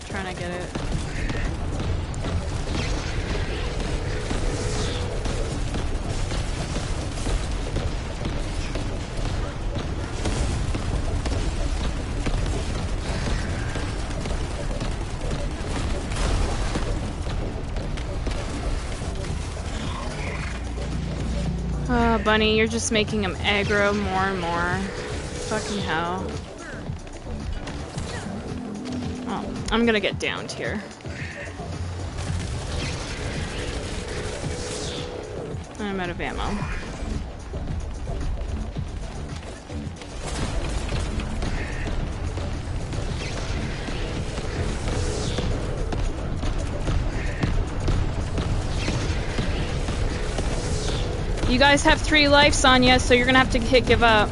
Trying to get it. Bunny, you're just making him aggro more and more. Fucking hell. Oh, I'm gonna get downed here. I'm out of ammo. You guys have 3 lives, Sonya, so you're gonna have to hit give up.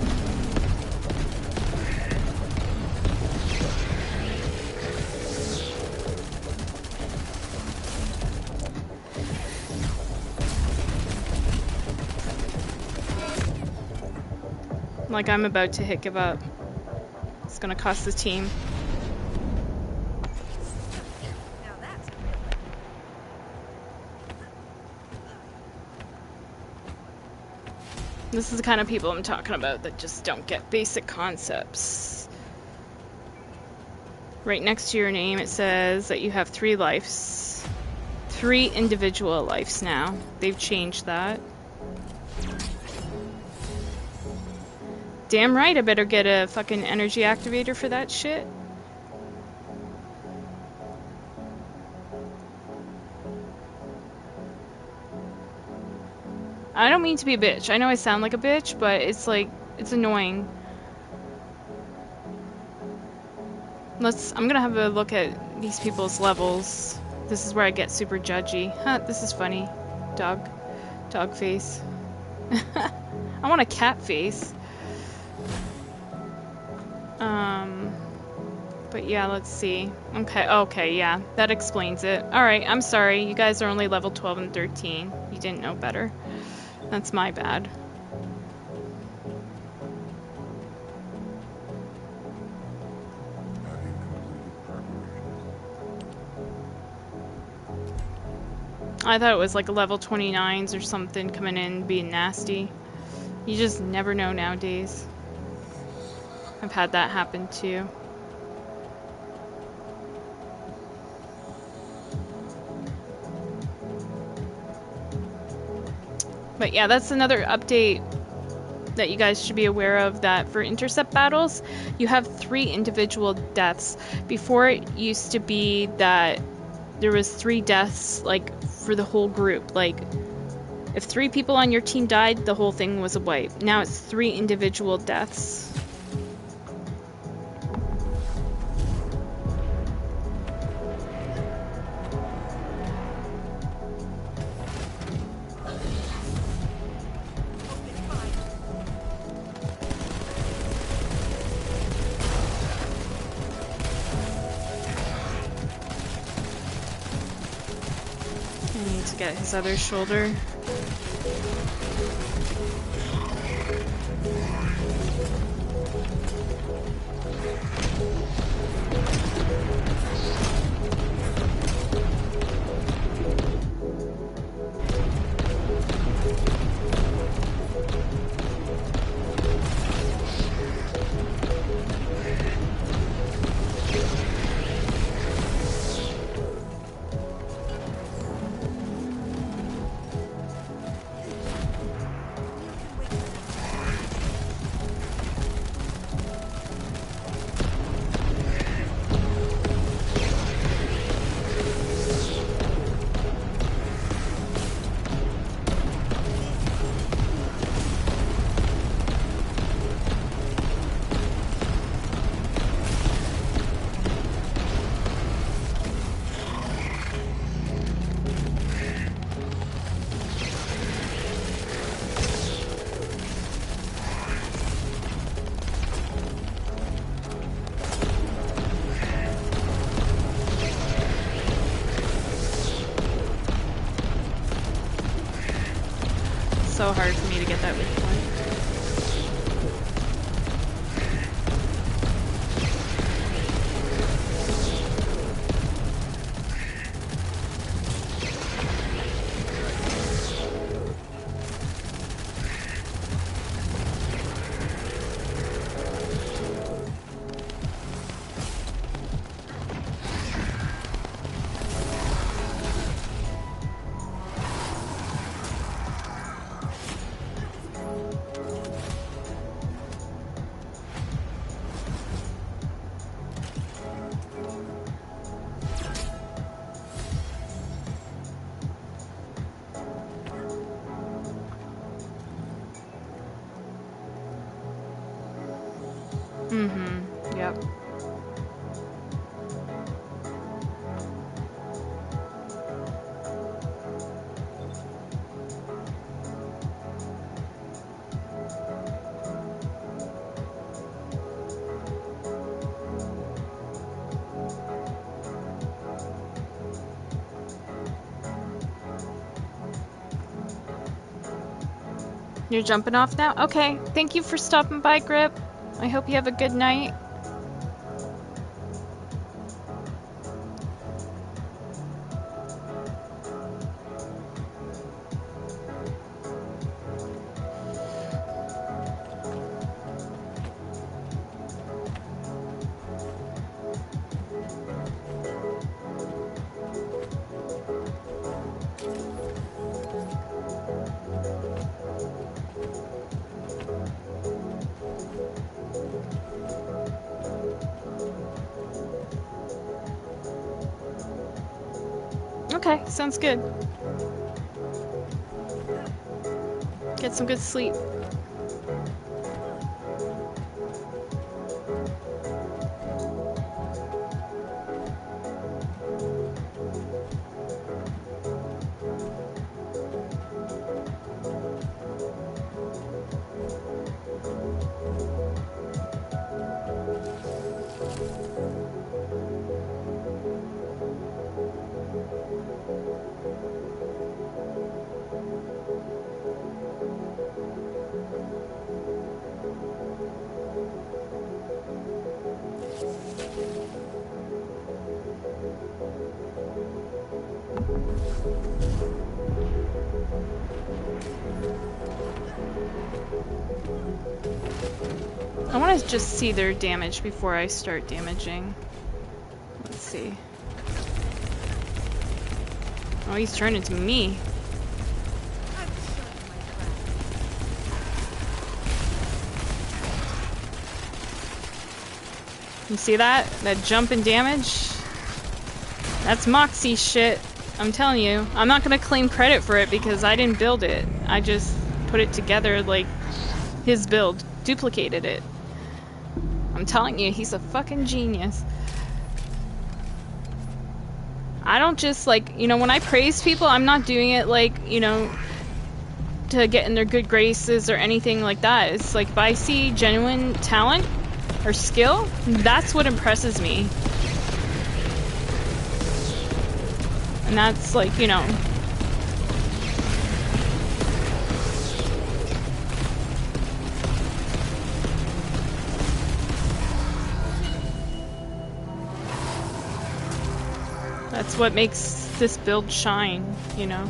Like I'm about to hit give up. It's gonna cost the team. Now that's This is the kind of people I'm talking about that just don't get basic concepts. Right next to your name it says that you have 3 lives. 3 individual lives now. They've changed that. Damn right I better get a fucking energy activator for that shit. I don't mean to be a bitch. I know I sound like a bitch, but it's like, it's annoying. I'm gonna have a look at these people's levels. This is where I get super judgy. Huh, this is funny. Dog face. I want a cat face. But yeah, let's see. Okay, yeah, that explains it. Alright, I'm sorry. You guys are only level 12 and 13. You didn't know better. That's my bad. Adding completed preparations. I thought it was like level 29s or something coming in being nasty. You just never know nowadays. I've had that happen too. But yeah, that's another update that you guys should be aware of, that for intercept battles, you have 3 individual deaths. Before it used to be that there was 3 deaths like for the whole group. Like if 3 people on your team died, the whole thing was a wipe. Now it's 3 individual deaths. Get his other shoulder. So hard for me to get that weak point. Mm-hmm. Yep. You're jumping off now? Okay. Thank you for stopping by, Grip. I hope you have a good night. Okay, sounds good. Get some good sleep. I want to just see their damage before I start damaging. Let's see. Oh, he's turning to me. You see that? That jump in damage? That's Moxie shit. I'm telling you. I'm not gonna claim credit for it because I didn't build it. I just put it together like his build. Duplicated it. I'm telling you, he's a fucking genius. I don't just like, you know, when I praise people, I'm not doing it like, you know, to get in their good graces or anything like that. It's like if I see genuine talent or skill, that's what impresses me. And that's like, you know, that's what makes this build shine, you know.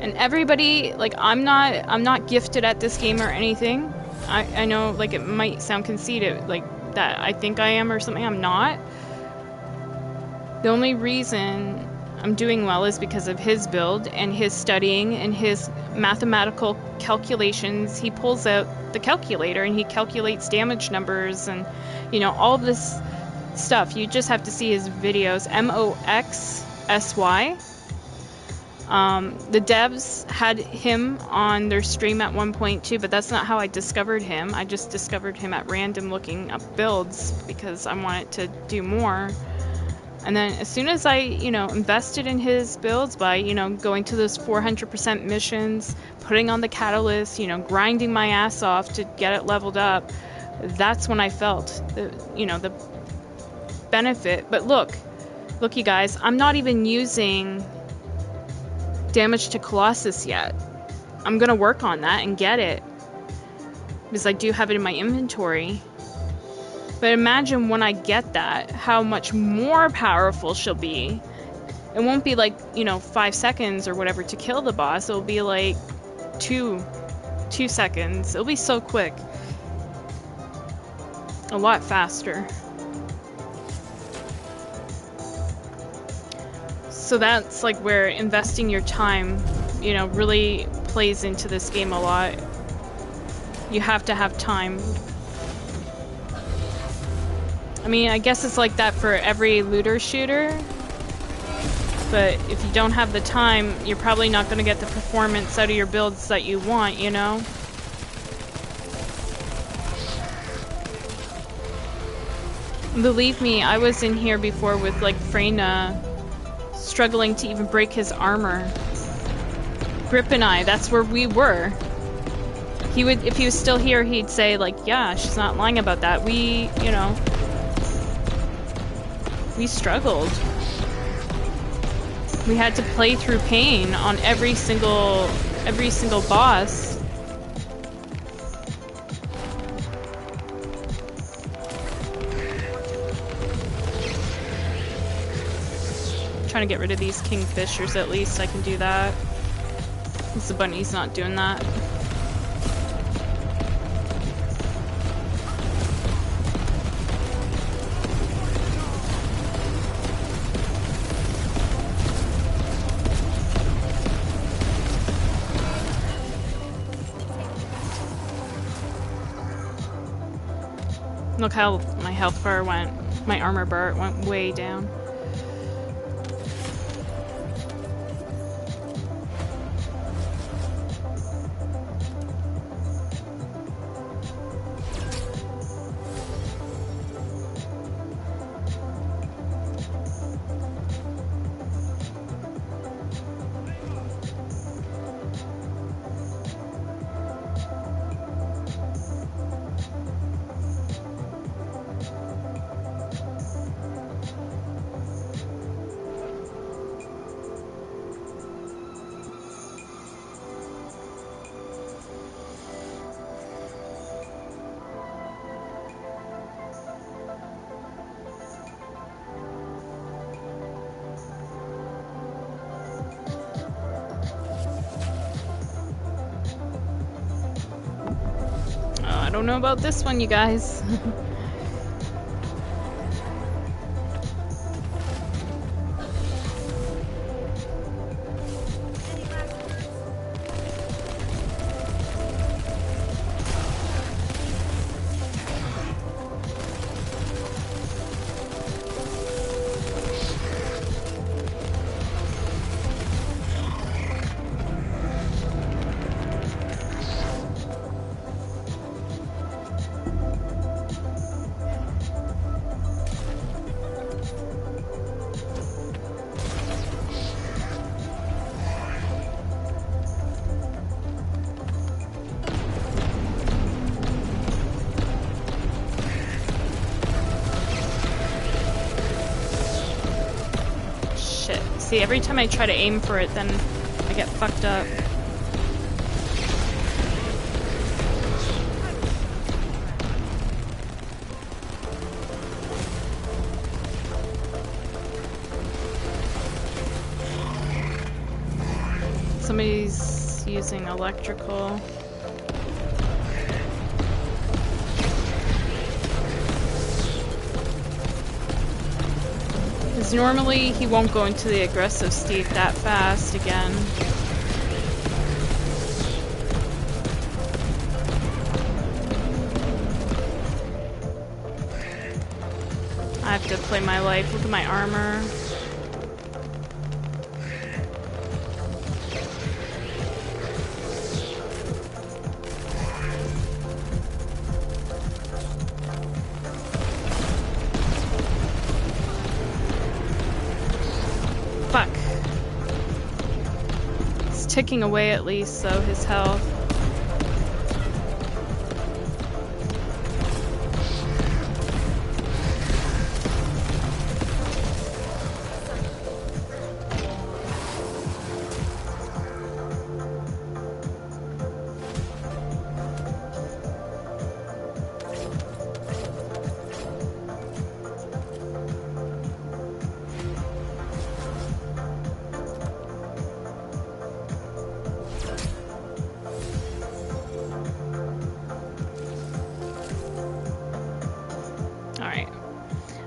And everybody, like, I'm not gifted at this game or anything. I know, like, it might sound conceited, like, that I think I am or something. I'm not. The only reason I'm doing well is because of his build and his studying and his mathematical calculations. He pulls out the calculator and he calculates damage numbers and, you know, all this stuff. You just have to see his videos. MOXSY. The devs had him on their stream at 1.2, but that's not how I discovered him. I just discovered him at random looking up builds because I wanted to do more. And then as soon as I, you know, invested in his builds by, you know, going to those 400% missions, putting on the catalyst, you know, grinding my ass off to get it leveled up, that's when I felt the, you know, the benefit. But look, you guys, I'm not even using damage to Colossus yet. I'm gonna work on that and get it because I do have it in my inventory. But imagine when I get that, how much more powerful she'll be. It won't be like, you know, 5 seconds or whatever to kill the boss. It'll be like 2 seconds. It'll be so quick. A lot faster. So that's like where investing your time, you know, really plays into this game a lot. You have to have time. I mean, I guess it's like that for every looter shooter. But if you don't have the time, you're probably not going to get the performance out of your builds that you want, you know? Believe me, I was in here before with like Freyna struggling to even break his armor. Grip and I, that's where we were. He would, if he was still here, he'd say like, yeah, she's not lying about that. We, you know, we struggled. We had to play through pain on every single boss. Trying to get rid of these kingfishers, at least I can do that. Since the bunny's not doing that. Look how my health bar went, my armor bar went way down. I don't know about this one, you guys. See, every time I try to aim for it, then I get fucked up. Somebody's using electrical. Because normally he won't go into the aggressive state that fast again. I have to play my life. Look at my armor. Fuck. It's ticking away at least, so his health.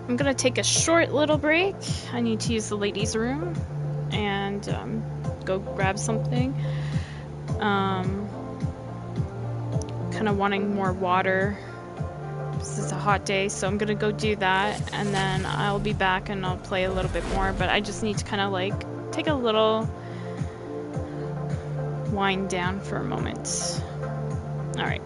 I'm gonna take a short little break. I need to use the ladies' room and go grab something. Kind of wanting more water This is a hot day, so I'm gonna go do that, and then I'll be back and I'll play a little bit more, but I just need to kind of like take a little wind down for a moment. Alright.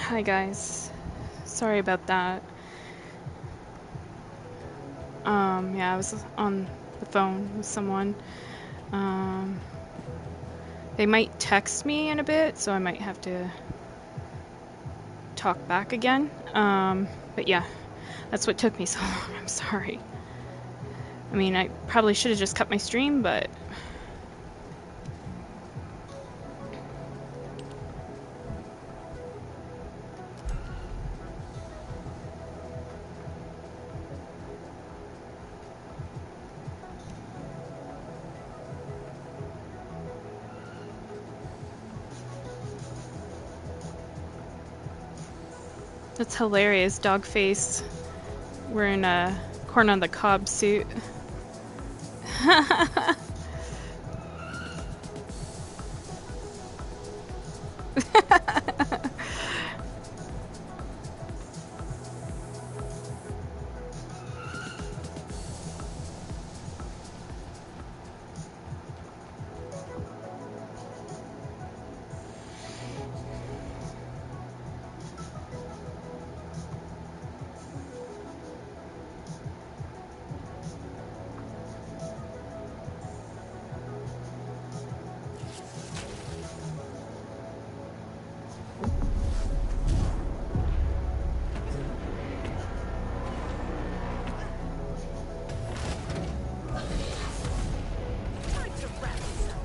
Hi guys. Sorry about that. Yeah, I was on the phone with someone. They might text me in a bit, so I might have to talk back again. But yeah, that's what took me so long. I'm sorry. I mean, I probably should have just cut my stream, but that's hilarious. Dogface wearing a corn on the cob suit. Time to wrap this up.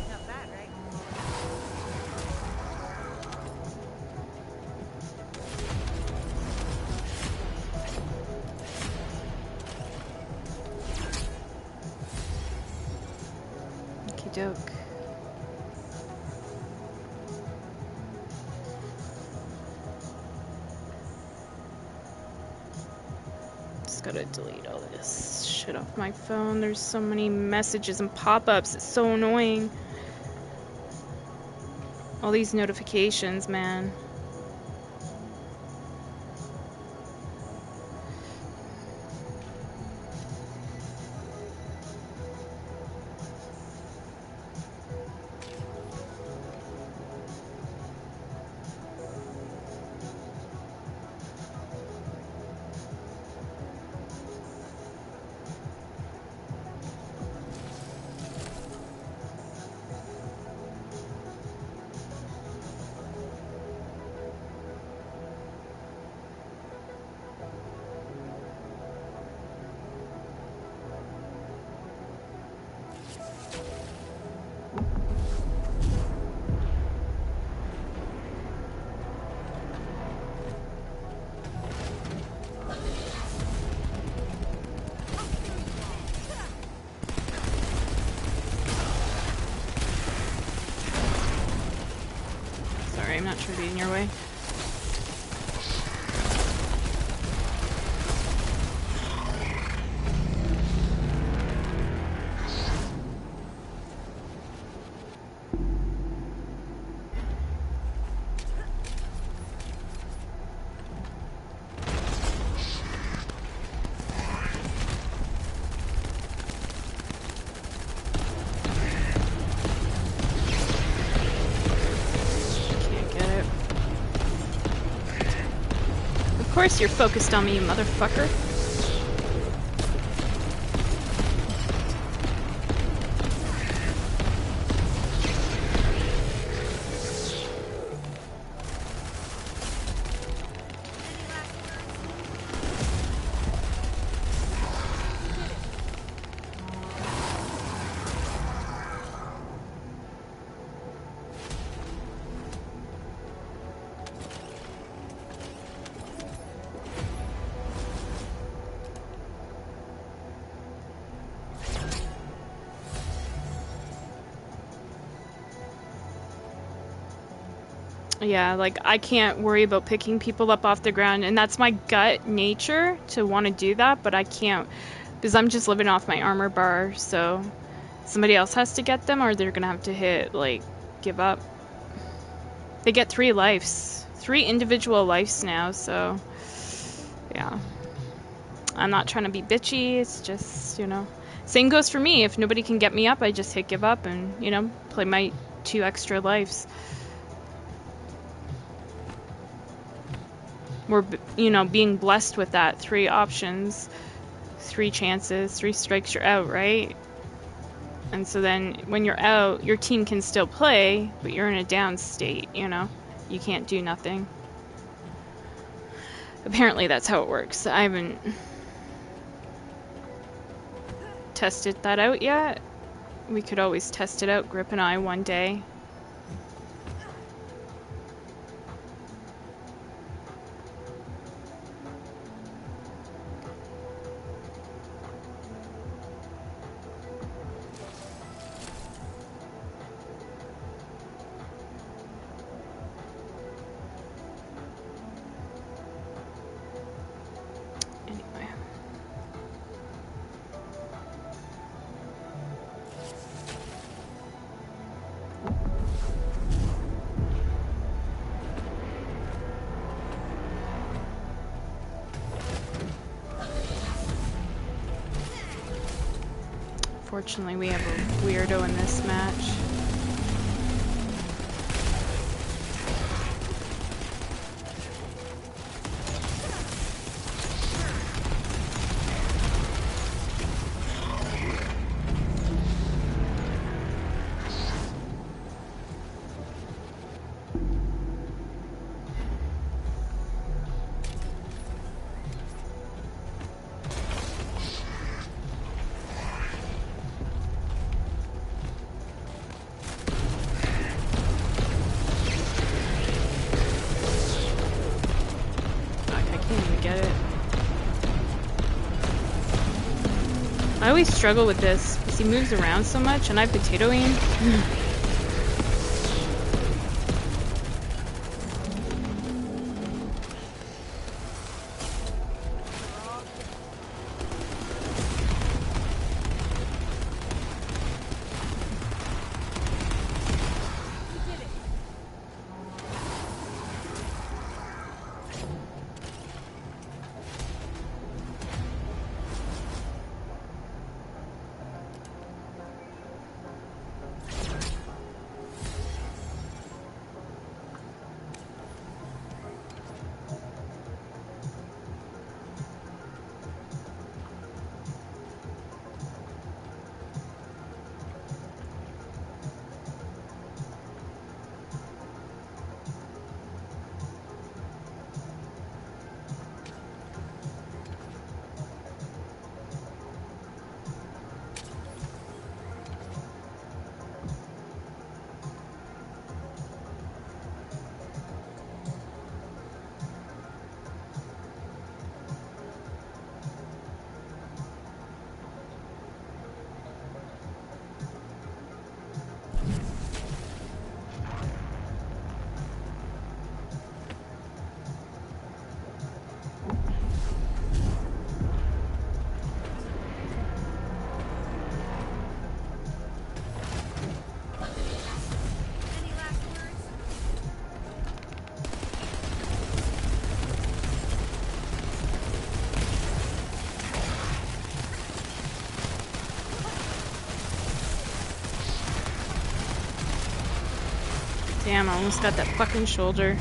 Not bad, right? Okie doke. Just gotta delete all this shit off my phone. There's so many messages and pop-ups. It's so annoying. All these notifications, man. Sorry, I'm not trying to be in your way. Can't get it. Of course you're focused on me, you motherfucker. Any last words? Yeah, like I can't worry about picking people up off the ground, and that's my gut nature to want to do that, but I can't because I'm just living off my armor bar, so somebody else has to get them or they're gonna have to hit, like, give up. They get 3 lives. 3 individual lives now, so yeah. I'm not trying to be bitchy, it's just, you know. Same goes for me. If nobody can get me up, I just hit give up and, you know, play my 2 extra lives. We're, you know, being blessed with that 3 options, 3 chances, 3 strikes, you're out, right? And so then when you're out, your team can still play, but you're in a down state, you know? You can't do nothing. Apparently that's how it works. I haven't tested that out yet. We could always test it out, Grip and I, one day. Anyway. Fortunately, we have a weirdo in this match. Get it. I always struggle with this because he moves around so much and I potato aim. Any last words? Damn, I almost got that fucking shoulder.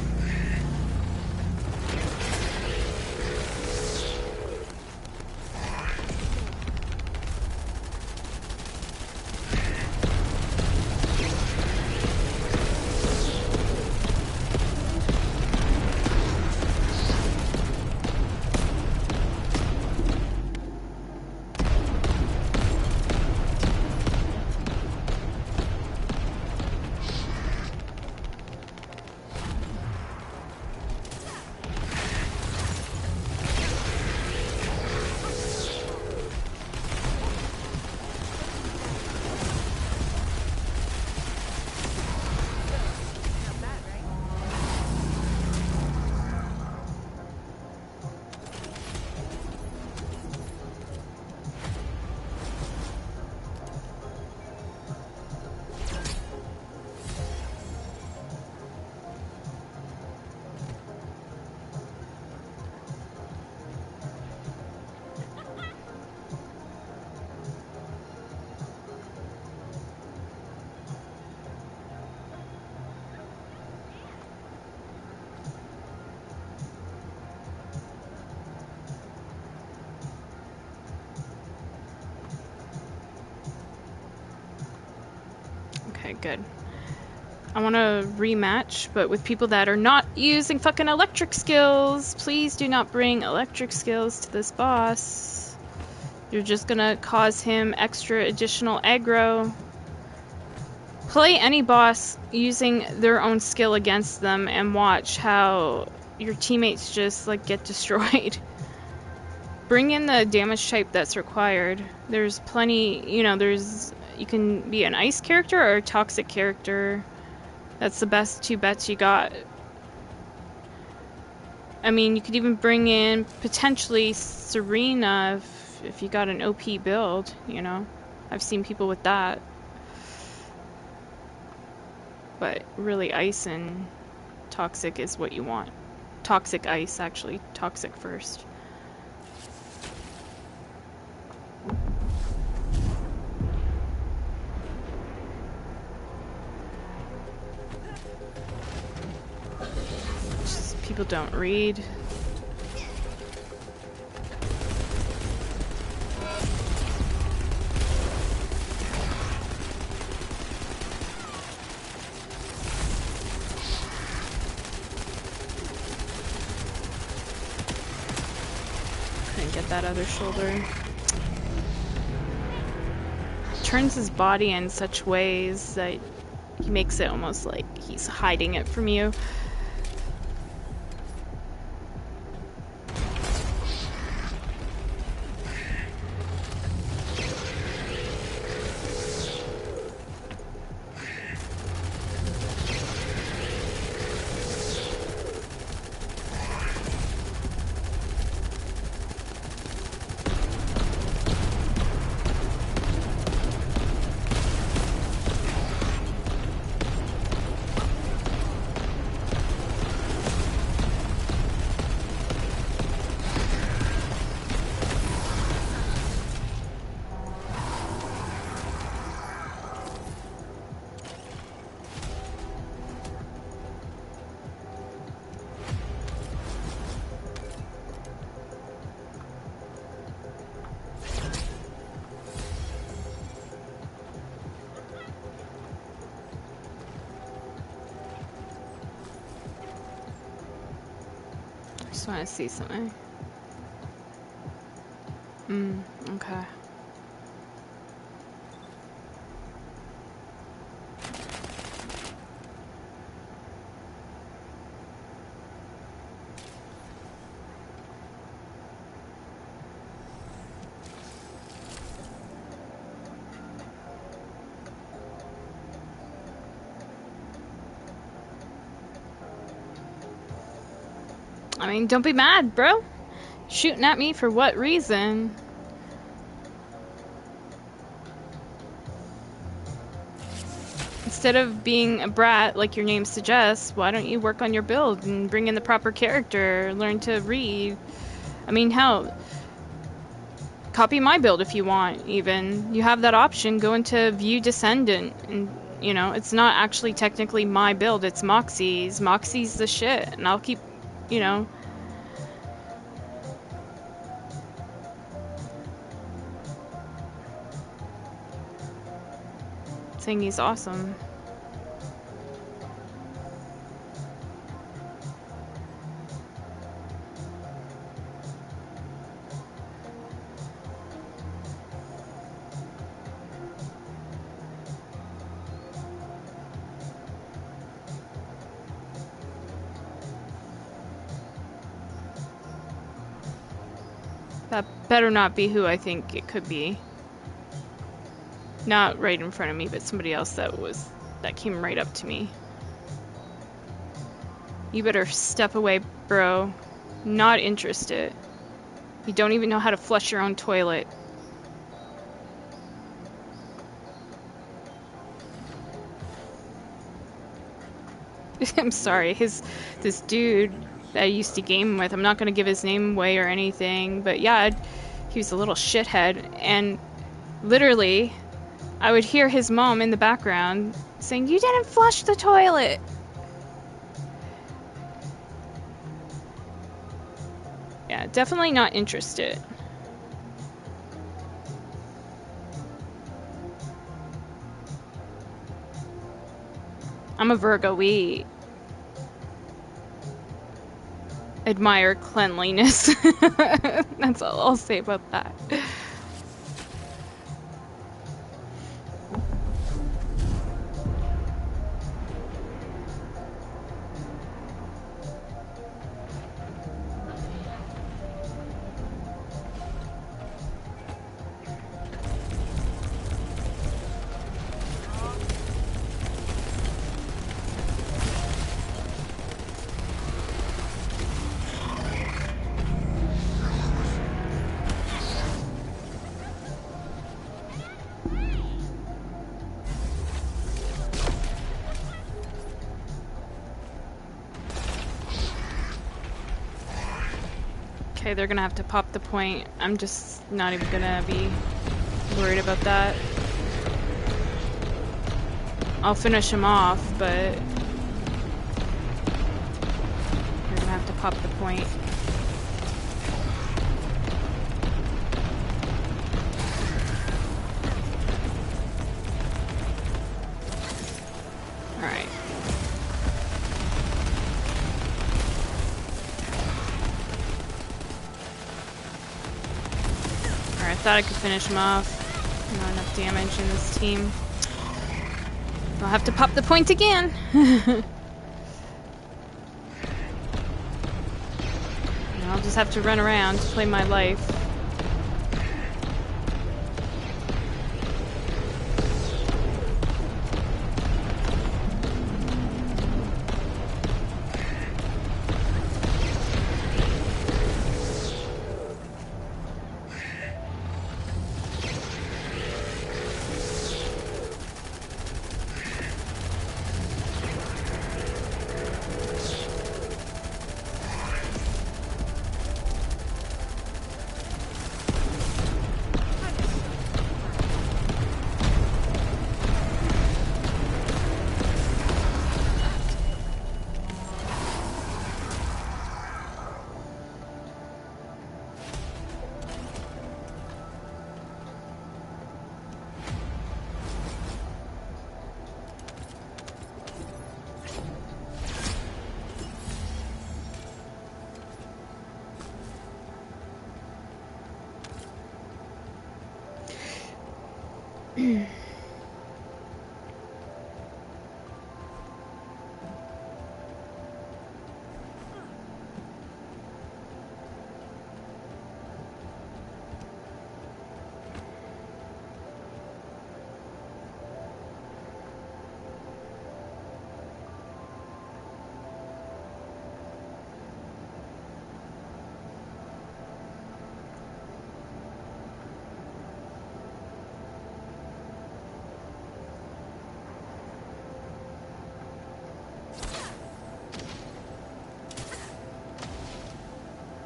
Okay, good. I want to rematch, but with people that are not using fucking electric skills. Please do not bring electric skills to this boss. You're just gonna cause him extra additional aggro. Play any boss using their own skill against them and watch how your teammates just like get destroyed. Bring in the damage type that's required. There's plenty, you know, you can be an ice character or a toxic character. That's the best two bets you got. I mean, you could even bring in potentially Serena if you got an OP build, you know. I've seen people with that. But really, ice and toxic is what you want. Toxic ice, actually. Toxic first. Just, people don't read. Get that other shoulder. Turns his body in such ways that he makes it almost like he's hiding it from you. Just want to see something. Okay. I mean, don't be mad, bro. Shooting at me for what reason? Instead of being a brat like your name suggests, why don't you work on your build and bring in the proper character, learn to read? I mean, hell, copy my build if you want, even. You have that option, go into View Descendant, and, you know, it's not actually technically my build, it's Moxie's. Moxie's the shit, and I'll keep, you know... saying he's awesome. That better not be who I think it could be. Not right in front of me, but somebody else that came right up to me. You better step away, bro. Not interested. You don't even know how to flush your own toilet. I'm sorry, this dude that I used to game with, I'm not gonna give his name away or anything, but yeah, he was a little shithead, and literally, I would hear his mom in the background saying, "You didn't flush the toilet!" Yeah, definitely not interested. I'm a Virgo. We admire cleanliness. That's all I'll say about that. Okay, they're gonna have to pop the point. I'm just not even gonna be worried about that. I'll finish him off, but they're gonna have to pop the point. Alright. Alright, I thought I could finish him off. Not enough damage in this team. I'll have to pop the point again. I'll just have to run around to play my life.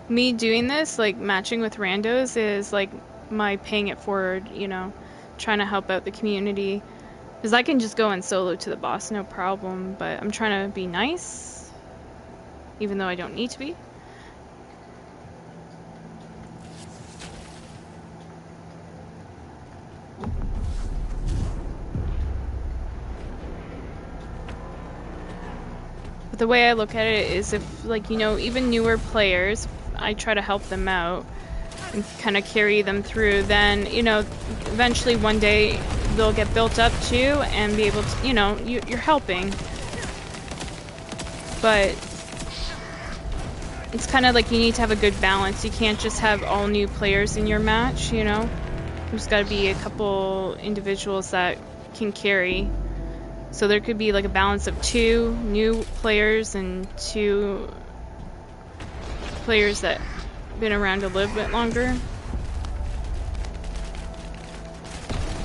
Me doing this, like matching with randos, is like my paying it forward, you know, trying to help out the community. Because I can just go and solo to the boss, no problem, but I'm trying to be nice, even though I don't need to be. But the way I look at it is if, like, you know, even newer players, I try to help them out and kind of carry them through, then, you know, eventually one day they'll get built up too and be able to, you know, you're helping. But it's kind of like you need to have a good balance. You can't just have all new players in your match, you know? There's got to be a couple individuals that can carry. So there could be like a balance of 2 new players and 2 players that have been around a little bit longer.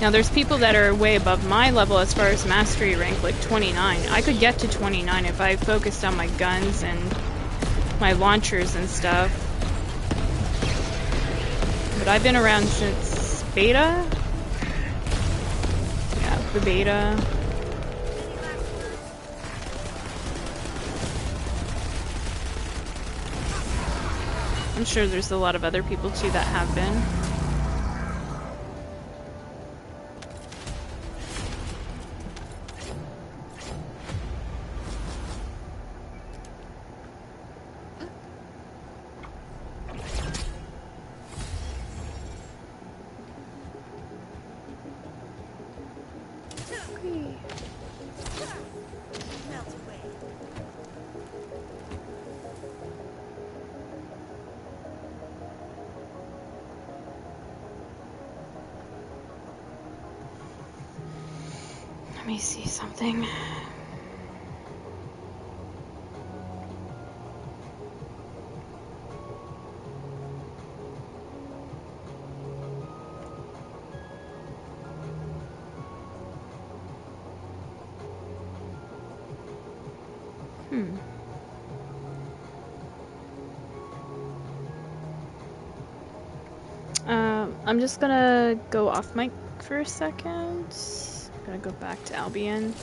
Now there's people that are way above my level as far as mastery rank, like 29. I could get to 29 if I focused on my guns and my launchers and stuff. But I've been around since beta? Yeah, the beta. I'm sure there's a lot of other people too that have been. Let me see something. I'm just gonna go off mic for a second. I'm gonna go back to Albion.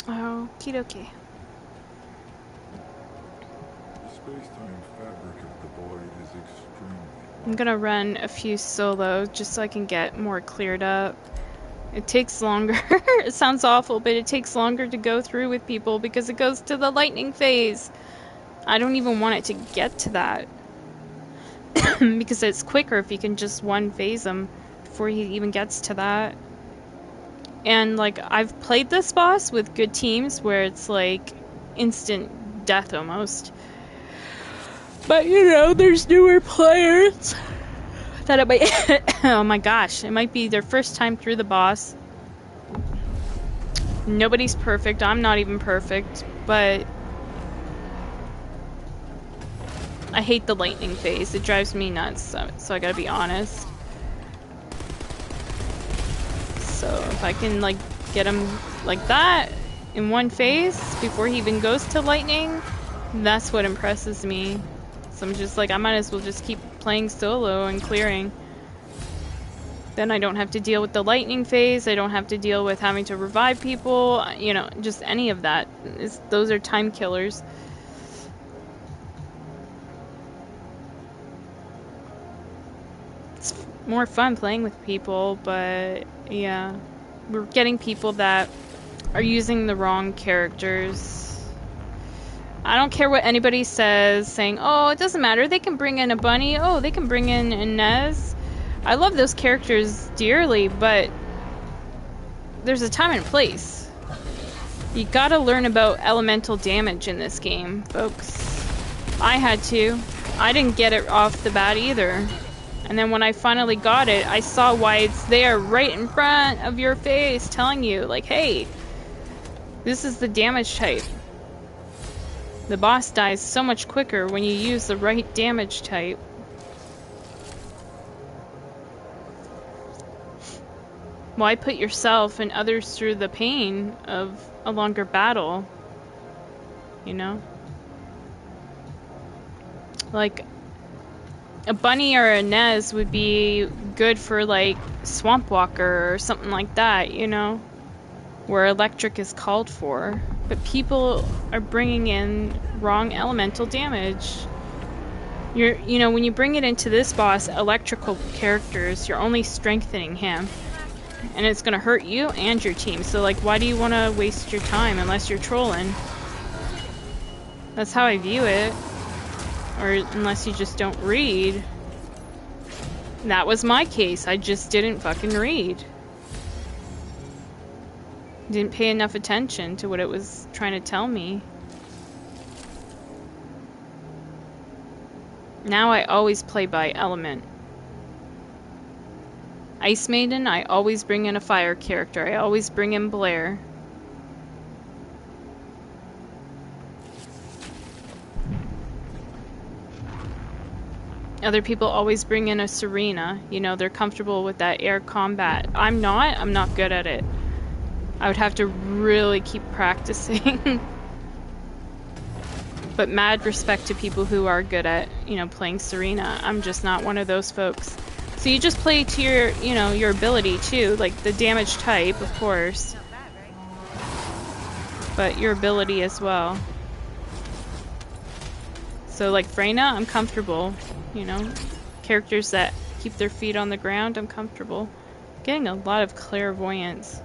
Okie dokie. The space-time fabric of the void is extremely I'm gonna run a few solo just so I can get more cleared up. It takes longer. It sounds awful, but it takes longer to go through with people because it goes to the lightning phase. I don't even want it to get to that. Because it's quicker if you can just one phase him before he even gets to that. And like, I've played this boss with good teams where it's like instant death almost. But you know, there's newer players that it might oh my gosh, it might be their first time through the boss. Nobody's perfect. I'm not even perfect, but I hate the lightning phase. It drives me nuts, so I gotta be honest. So if I can like get him like that, in one phase before he even goes to lightning. That's what impresses me. So I'm just like, I might as well just keep playing solo and clearing. Then I don't have to deal with the lightning phase. I don't have to deal with having to revive people. You know, just any of that. Those are time killers. It's more fun playing with people, but yeah. We're getting people that are using the wrong characters. I don't care what anybody says, saying, oh, it doesn't matter, they can bring in a bunny, oh, they can bring in Inez. I love those characters dearly, but there's a time and place. You gotta learn about elemental damage in this game, folks. I had to. I didn't get it off the bat either. And then when I finally got it, I saw why it's there right in front of your face, telling you, like, hey, this is the damage type. The boss dies so much quicker when you use the right damage type. Why put yourself and others through the pain of a longer battle? You know? Like, a bunny or a Nez would be good for, like, Swamp Walker or something like that, you know? Where electric is called for. But people are bringing in wrong elemental damage. You know, when you bring it into this boss, electrical characters, you're only strengthening him. And it's gonna hurt you and your team. So, like, why do you want to waste your time unless you're trolling? That's how I view it. Or unless you just don't read. That was my case. I just didn't fucking read. Didn't pay enough attention to what it was trying to tell me. Now I always play by element. Ice Maiden, I always bring in a fire character. I always bring in Blair. Other people always bring in a Serena. You know, they're comfortable with that air combat. I'm not good at it. I would have to really keep practicing. But mad respect to people who are good at, you know, playing Serena. I'm just not one of those folks. So you just play to your, you know, your ability too, like the damage type, of course. But your ability as well. So like Freyna, I'm comfortable, you know. Characters that keep their feet on the ground, I'm comfortable. Getting a lot of clairvoyance.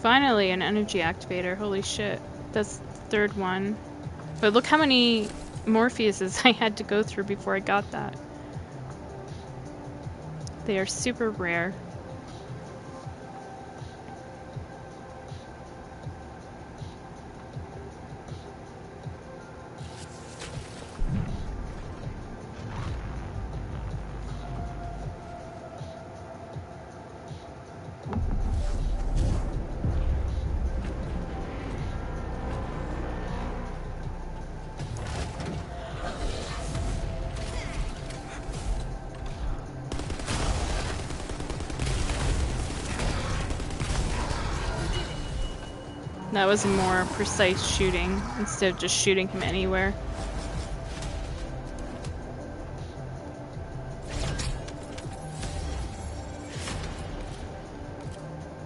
Finally, an energy activator. Holy shit. That's the third one. But look how many Morpheuses I had to go through before I got that. They are super rare. That was a more precise shooting instead of just shooting him anywhere.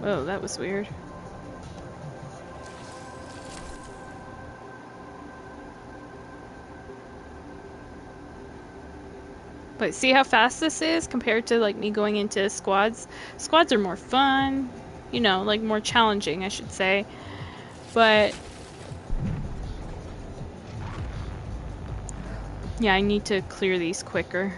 Whoa, that was weird. But see how fast this is compared to like me going into squads? Squads are more fun, you know, like more challenging, I should say. But yeah, I need to clear these quicker.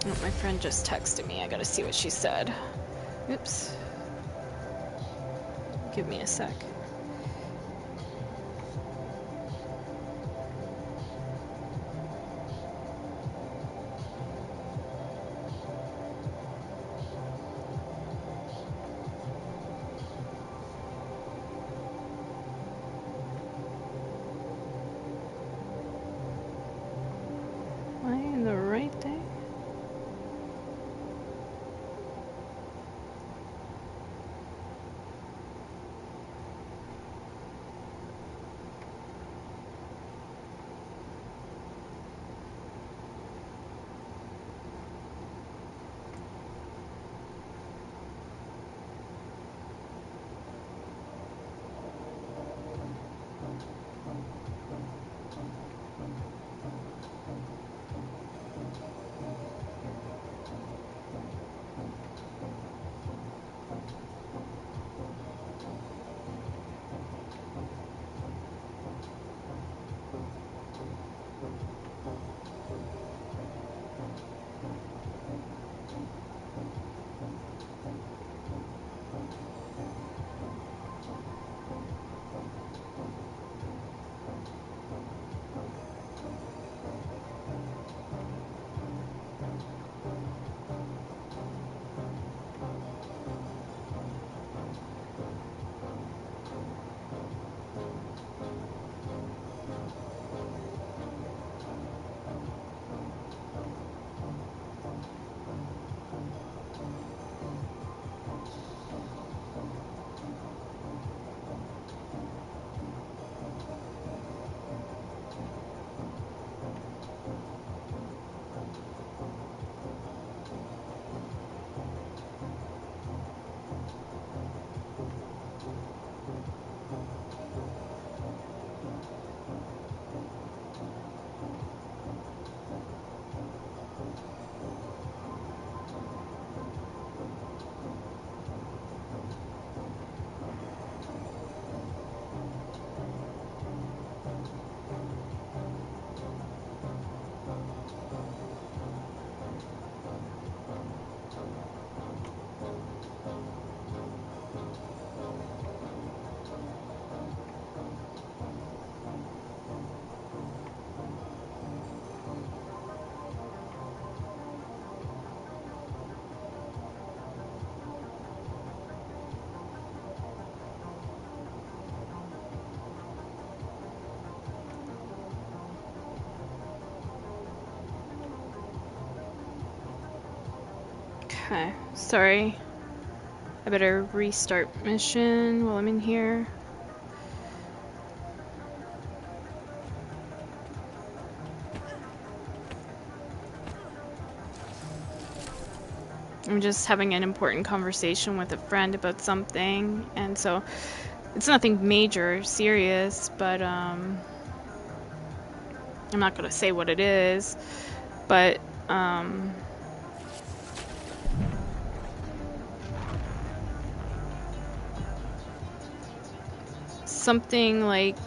Oh, my friend just texted me. I gotta see what she said. Oops. Give me a sec. Am I in the right thing? Okay, sorry. I better restart mission while I'm in here. I'm just having an important conversation with a friend about something, and so it's nothing major or serious, but I'm not gonna say what it is, but something like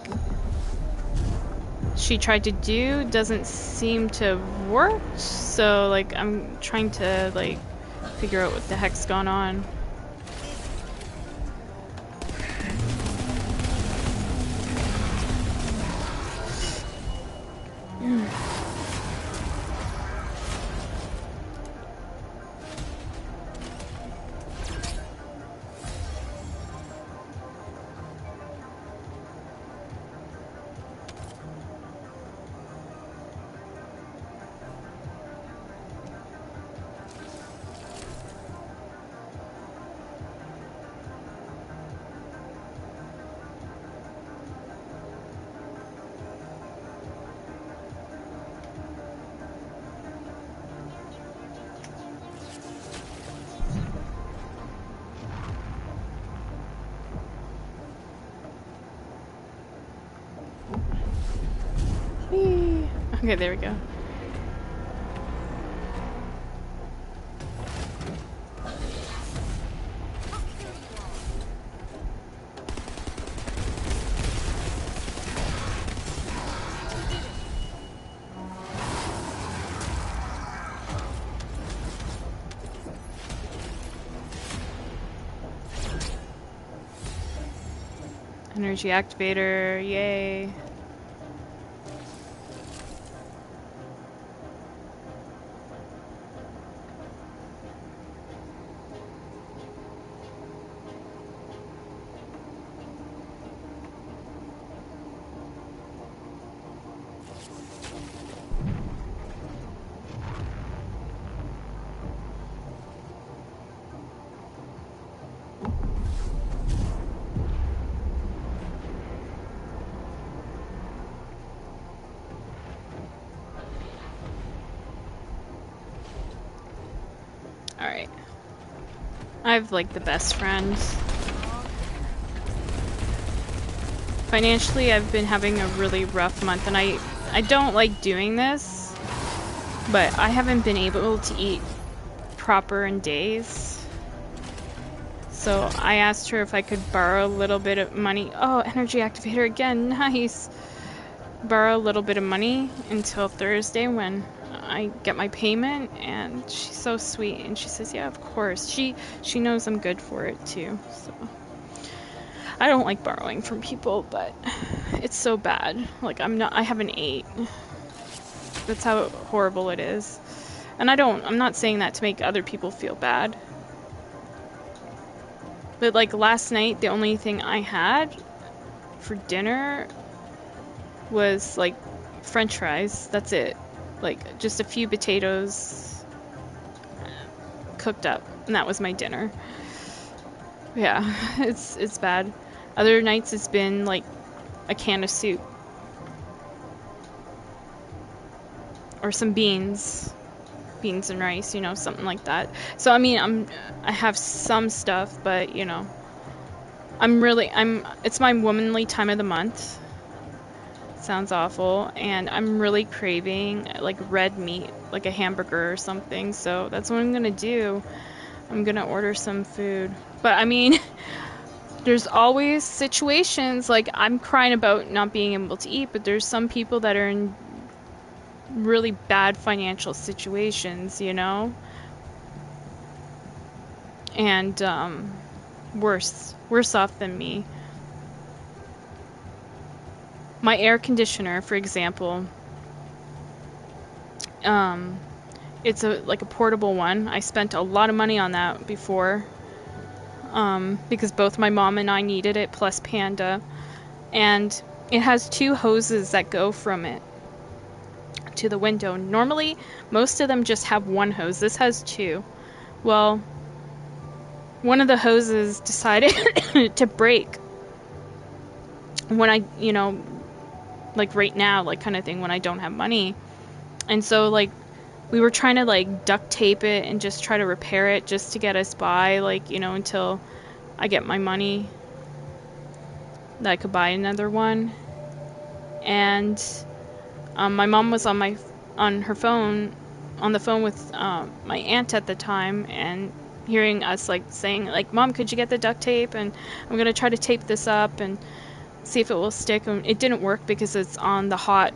she tried to do doesn't seem to work, so like I'm trying to like figure out what the heck's going on. Okay, there we go. I'll kill you all. Energy activator, yay. Alright. I have like the best friends. Financially, I've been having a really rough month, and I don't like doing this, but I haven't been able to eat proper in days. So I asked her if I could borrow a little bit of money. Oh, energy activator again, nice. Borrow a little bit of money until Thursday when I get my payment, and she's so sweet, and she says, yeah, of course. She knows I'm good for it too, so. I don't like borrowing from people, but it's so bad. Like, I haven't ate. That's how horrible it is. And I'm not saying that to make other people feel bad. But like last night, the only thing I had for dinner was like French fries. That's it. Like just a few potatoes cooked up, and that was my dinner. Yeah, it's bad. Other nights it's been like a can of soup or some beans and rice, you know, something like that. So I mean, I have some stuff, but you know, it's my womanly time of the month. Sounds awful, and I'm really craving like red meat, like a hamburger or something. So that's what I'm gonna do. I'm gonna order some food. But I mean, there's always situations like I'm crying about not being able to eat, but there's some people that are in really bad financial situations, you know? And worse off than me. My air conditioner, for example, it's like a portable one. I spent a lot of money on that before, because both my mom and I needed it, plus Panda. And it has 2 hoses that go from it to the window. Normally, most of them just have 1 hose. This has 2. Well, one of the hoses decided to break when I, you know, like right now, like kind of thing, when I don't have money. And so like we were trying to like duct tape it and just try to repair it just to get us by, like, you know, until I get my money that I could buy another one. And my mom was on the phone with my aunt at the time, and hearing us like saying like, Mom, could you get the duct tape, and I'm gonna try to tape this up and see if it will stick. And it didn't work because it's on the hot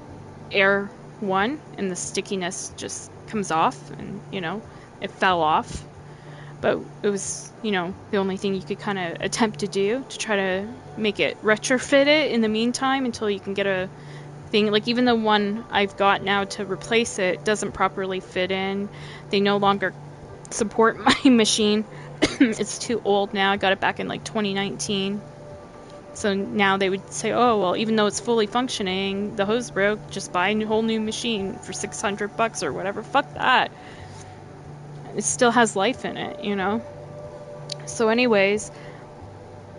air one, and the stickiness just comes off, and you know, it fell off. But it was, you know, the only thing you could kind of attempt to do to try to make it retrofit it in the meantime until you can get a thing. Like even the one I've got now to replace it doesn't properly fit in. They no longer support my machine. It's too old now. I got it back in like 2019. So now they would say, oh, well, even though it's fully functioning, the hose broke, just buy a whole new machine for $600 or whatever. Fuck that. It still has life in it, you know? So anyways,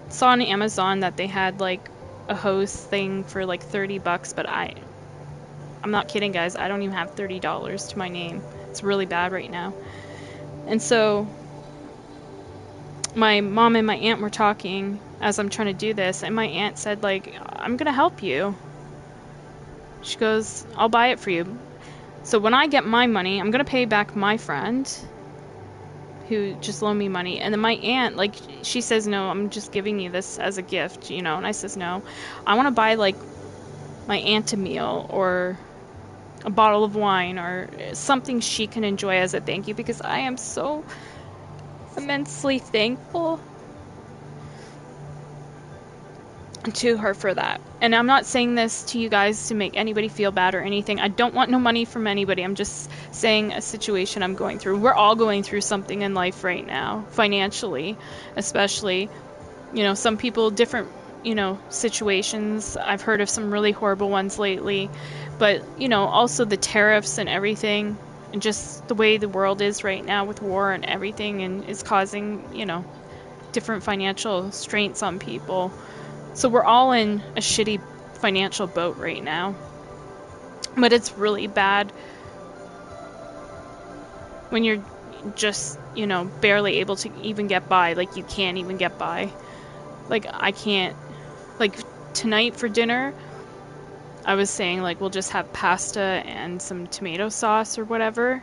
saw on Amazon that they had like a hose thing for like $30, but I'm not kidding, guys. I don't even have $30 to my name. It's really bad right now. And so my mom and my aunt were talking as I'm trying to do this, and my aunt said like, I'm gonna help you. She goes, I'll buy it for you. So when I get my money, I'm gonna pay back my friend who just loaned me money. And then my aunt, like, she says, no, I'm just giving you this as a gift, you know? And I says, no, I want to buy, like, my aunt a meal or a bottle of wine or something she can enjoy as a thank you, because I am so immensely thankful to her for that. And I'm not saying this to you guys to make anybody feel bad or anything. I don't want no money from anybody. I'm just saying a situation I'm going through. We're all going through something in life right now, financially, especially. You know, some people, different, you know, situations. I've heard of some really horrible ones lately. But, you know, also the tariffs and everything, and just the way the world is right now with war and everything, and is causing, you know, different financial strains on people. So we're all in a shitty financial boat right now. But it's really bad when you're just, you know, barely able to even get by. Like, you can't even get by. Like, I can't. Like, tonight for dinner, I was saying, like, we'll just have pasta and some tomato sauce or whatever.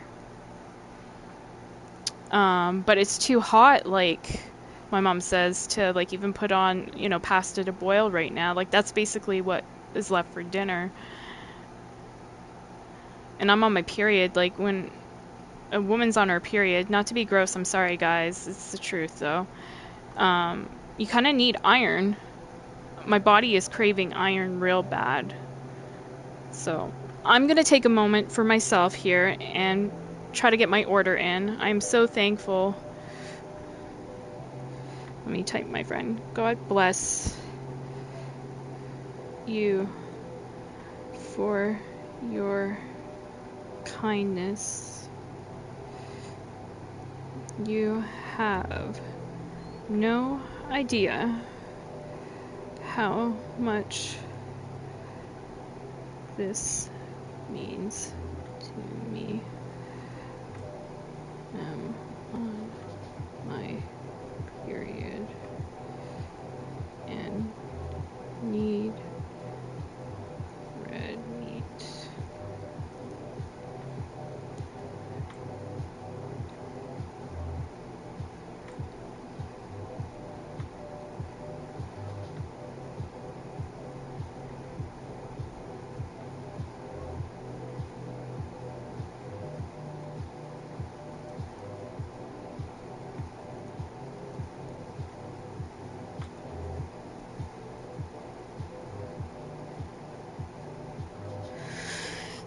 But it's too hot, like my mom says, to, like, even put on, you know, pasta to boil right now. Like, that's basically what is left for dinner. And I'm on my period. Like, when a woman's on her period, not to be gross, I'm sorry, guys, it's the truth, though. You kind of need iron. My body is craving iron real bad. So I'm going to take a moment for myself here and try to get my order in. I'm so thankful. Let me type my friend. God bless you for your kindness. You have no idea how much this means to me. I'm on my period and need red meat.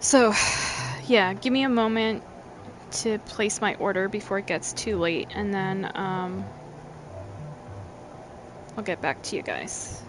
So, yeah, give me a moment to place my order before it gets too late, and then I'll get back to you guys.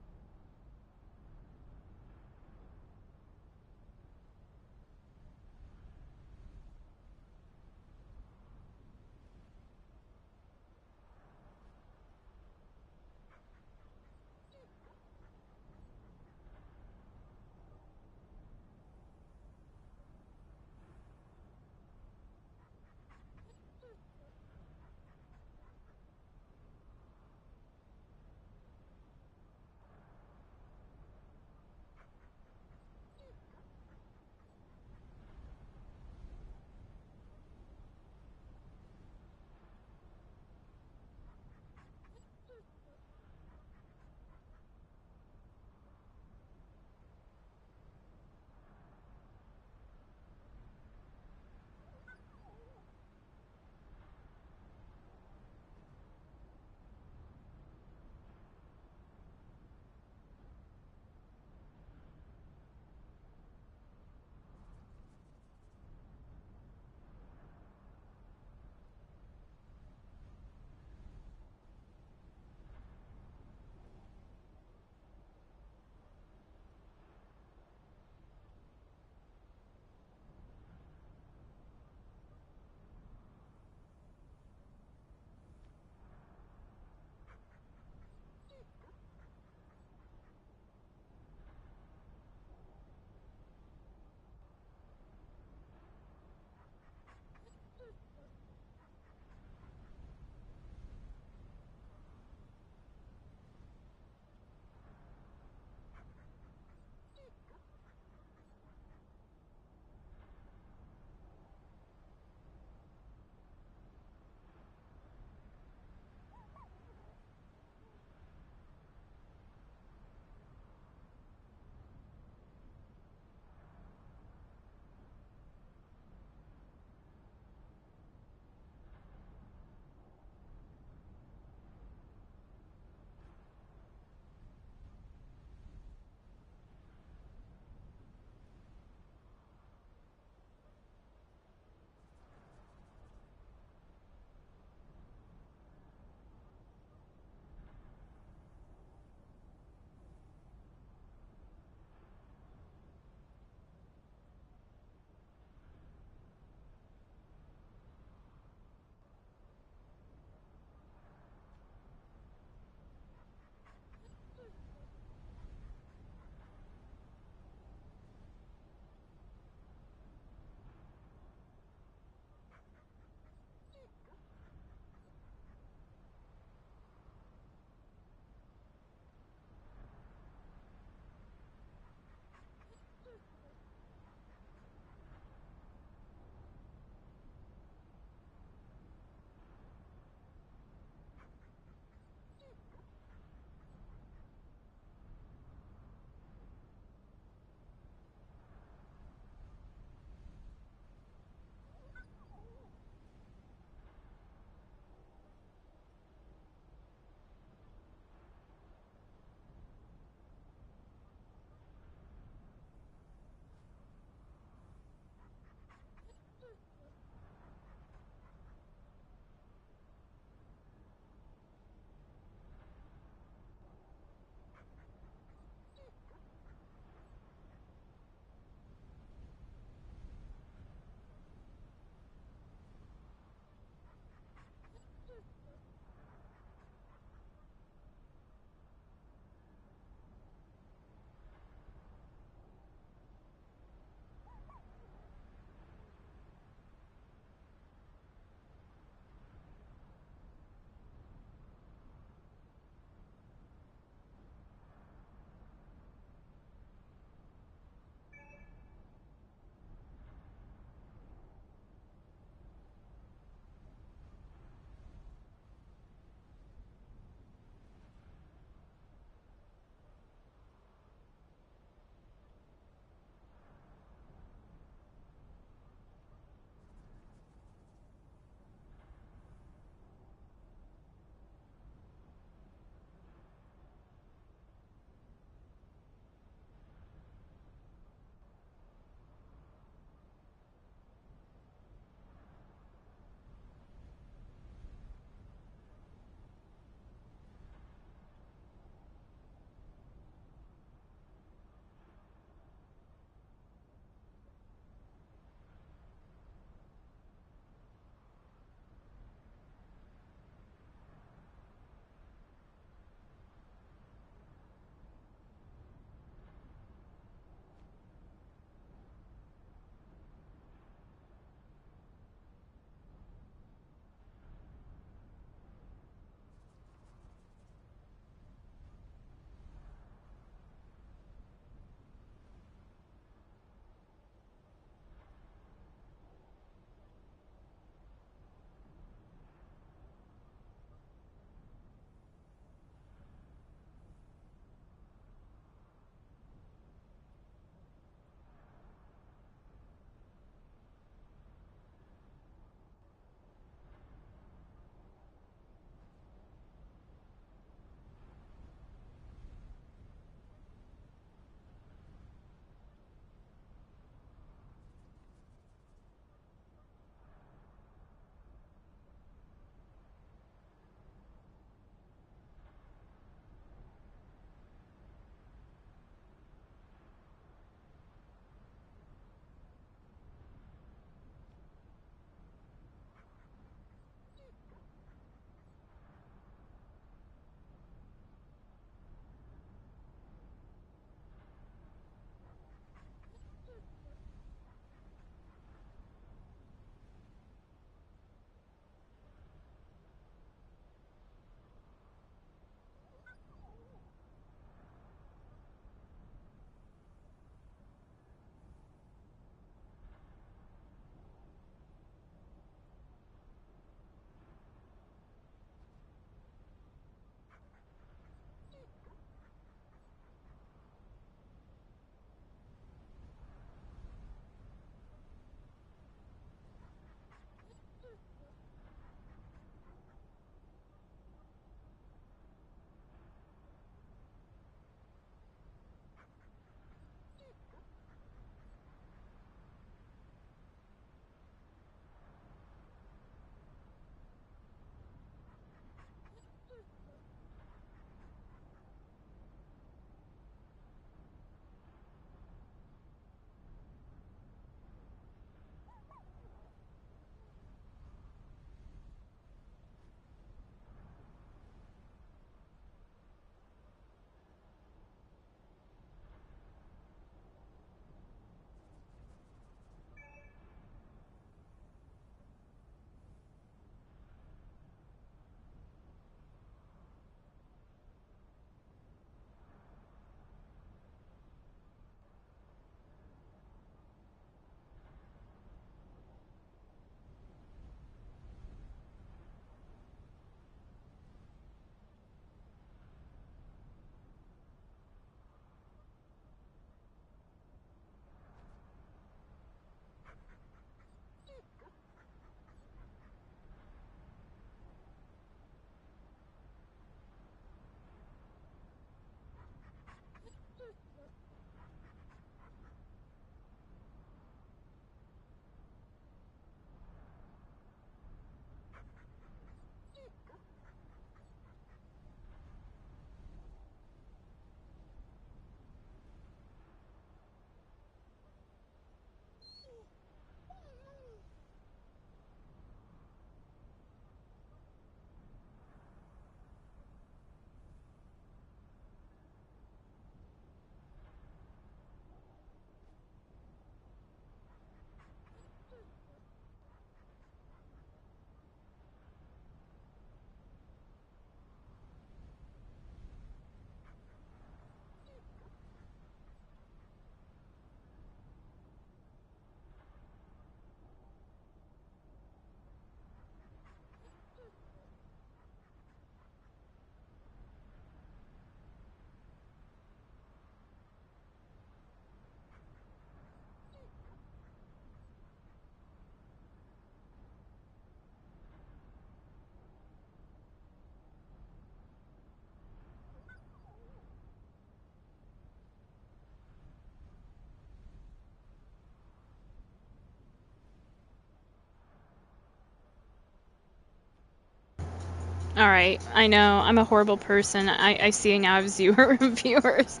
Alright, I know, I'm a horrible person. I see now I have 0 viewers.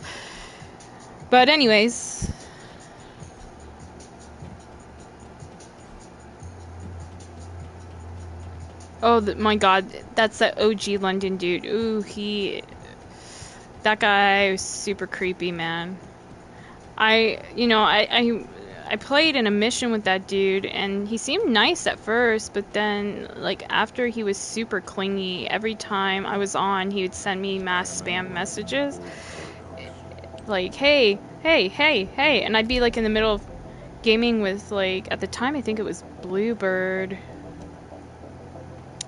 But anyways. Oh my god, that's that OG London dude. Ooh, that guy was super creepy, man. I played in a mission with that dude, and he seemed nice at first, but then, like, after he was super clingy, every time I was on, he would send me mass spam messages, like, hey, hey, hey, hey, and I'd be, like, in the middle of gaming with, like, at the time, I think it was Bluebird.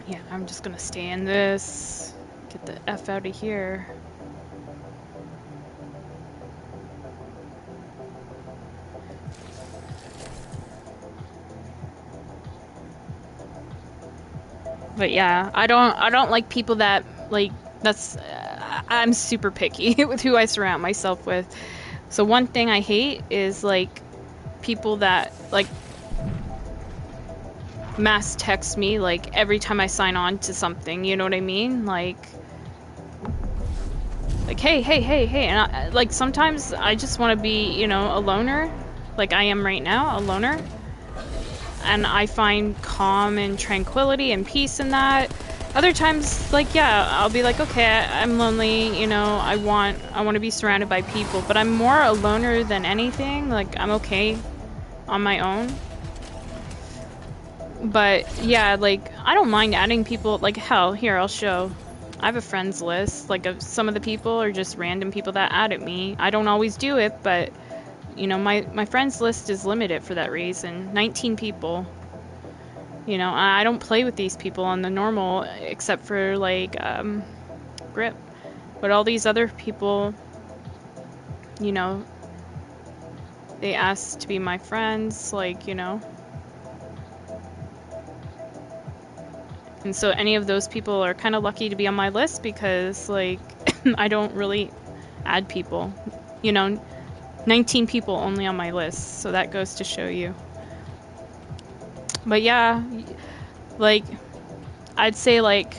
Yeah, I'm just gonna stay in this. Get the F out of here. But yeah, I don't like people that like that's I'm super picky with who I surround myself with. So one thing I hate is like people that like mass text me like every time I sign on to something, you know what I mean? Like hey, hey, hey, hey, and like sometimes I just want to be, you know, a loner, like I am right now, a loner. And I find calm and tranquility and peace in that. Other times, like, yeah, I'll be like, okay, I'm lonely, you know, I want to be surrounded by people, but I'm more a loner than anything. Like, I'm okay on my own. But yeah, like, I don't mind adding people. Like, hell, here, I'll show. I have a friends list. Like, of some of the people are just random people that added me. I don't always do it, but you know, my friends list is limited for that reason. 19 people. You know, I don't play with these people on the normal, except for, like, Grip. But all these other people, you know, they asked to be my friends, like, you know. And so any of those people are kind of lucky to be on my list because, like, I don't really add people. You know, 19 people only on my list, so that goes to show you. But yeah, like, I'd say, like,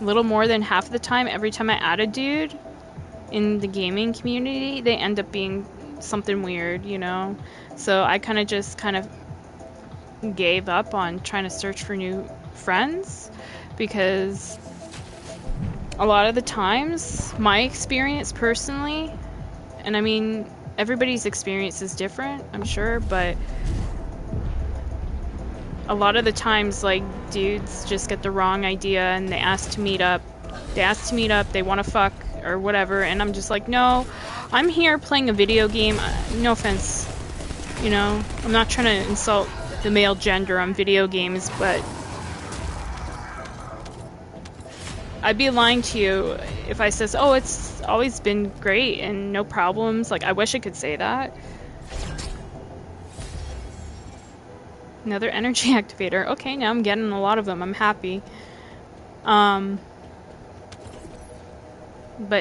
a little more than half the time, every time I add a dude in the gaming community, they end up being something weird, you know? So I kind of gave up on trying to search for new friends because a lot of the times, my experience personally, and I mean, everybody's experience is different, I'm sure, but a lot of the times, like, dudes just get the wrong idea and they ask to meet up, they want to fuck or whatever, and I'm just like, no, I'm here playing a video game. No offense, you know, I'm not trying to insult the male gender on video games, but I'd be lying to you if I says, oh, it's always been great and no problems. Like, I wish I could say that. Another energy activator. Okay, now I'm getting a lot of them. I'm happy. But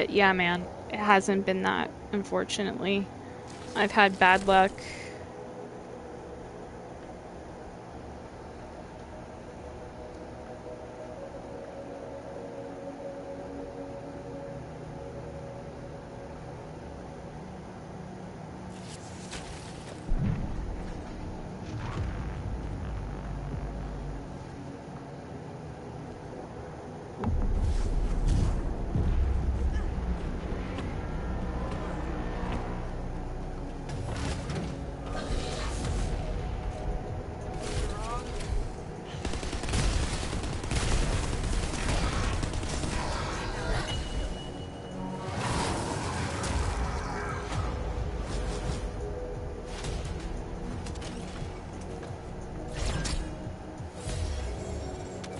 yeah, man, it hasn't been that, unfortunately. I've had bad luck.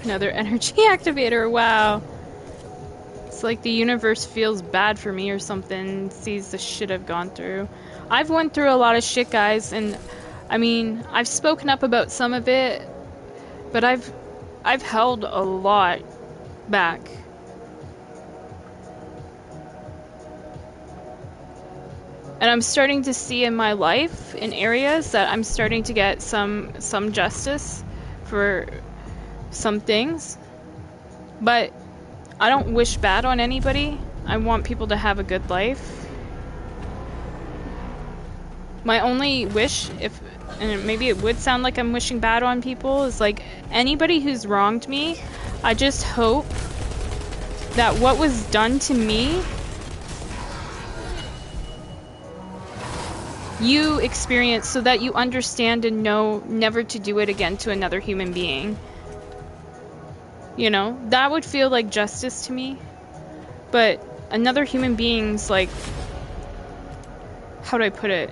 Another energy activator, wow. It's like the universe feels bad for me or something, sees the shit I've gone through. I've went through a lot of shit, guys, and I mean, I've spoken up about some of it, but I've held a lot back. And I'm starting to see in my life, in areas, that I'm starting to get some justice for some things. But I don't wish bad on anybody. I want people to have a good life. My only wish, if, and maybe it would sound like I'm wishing bad on people, is like anybody who's wronged me, I just hope that what was done to me, you experience so that you understand and know never to do it again to another human being. You know, that would feel like justice to me. But another human being's like, how do I put it?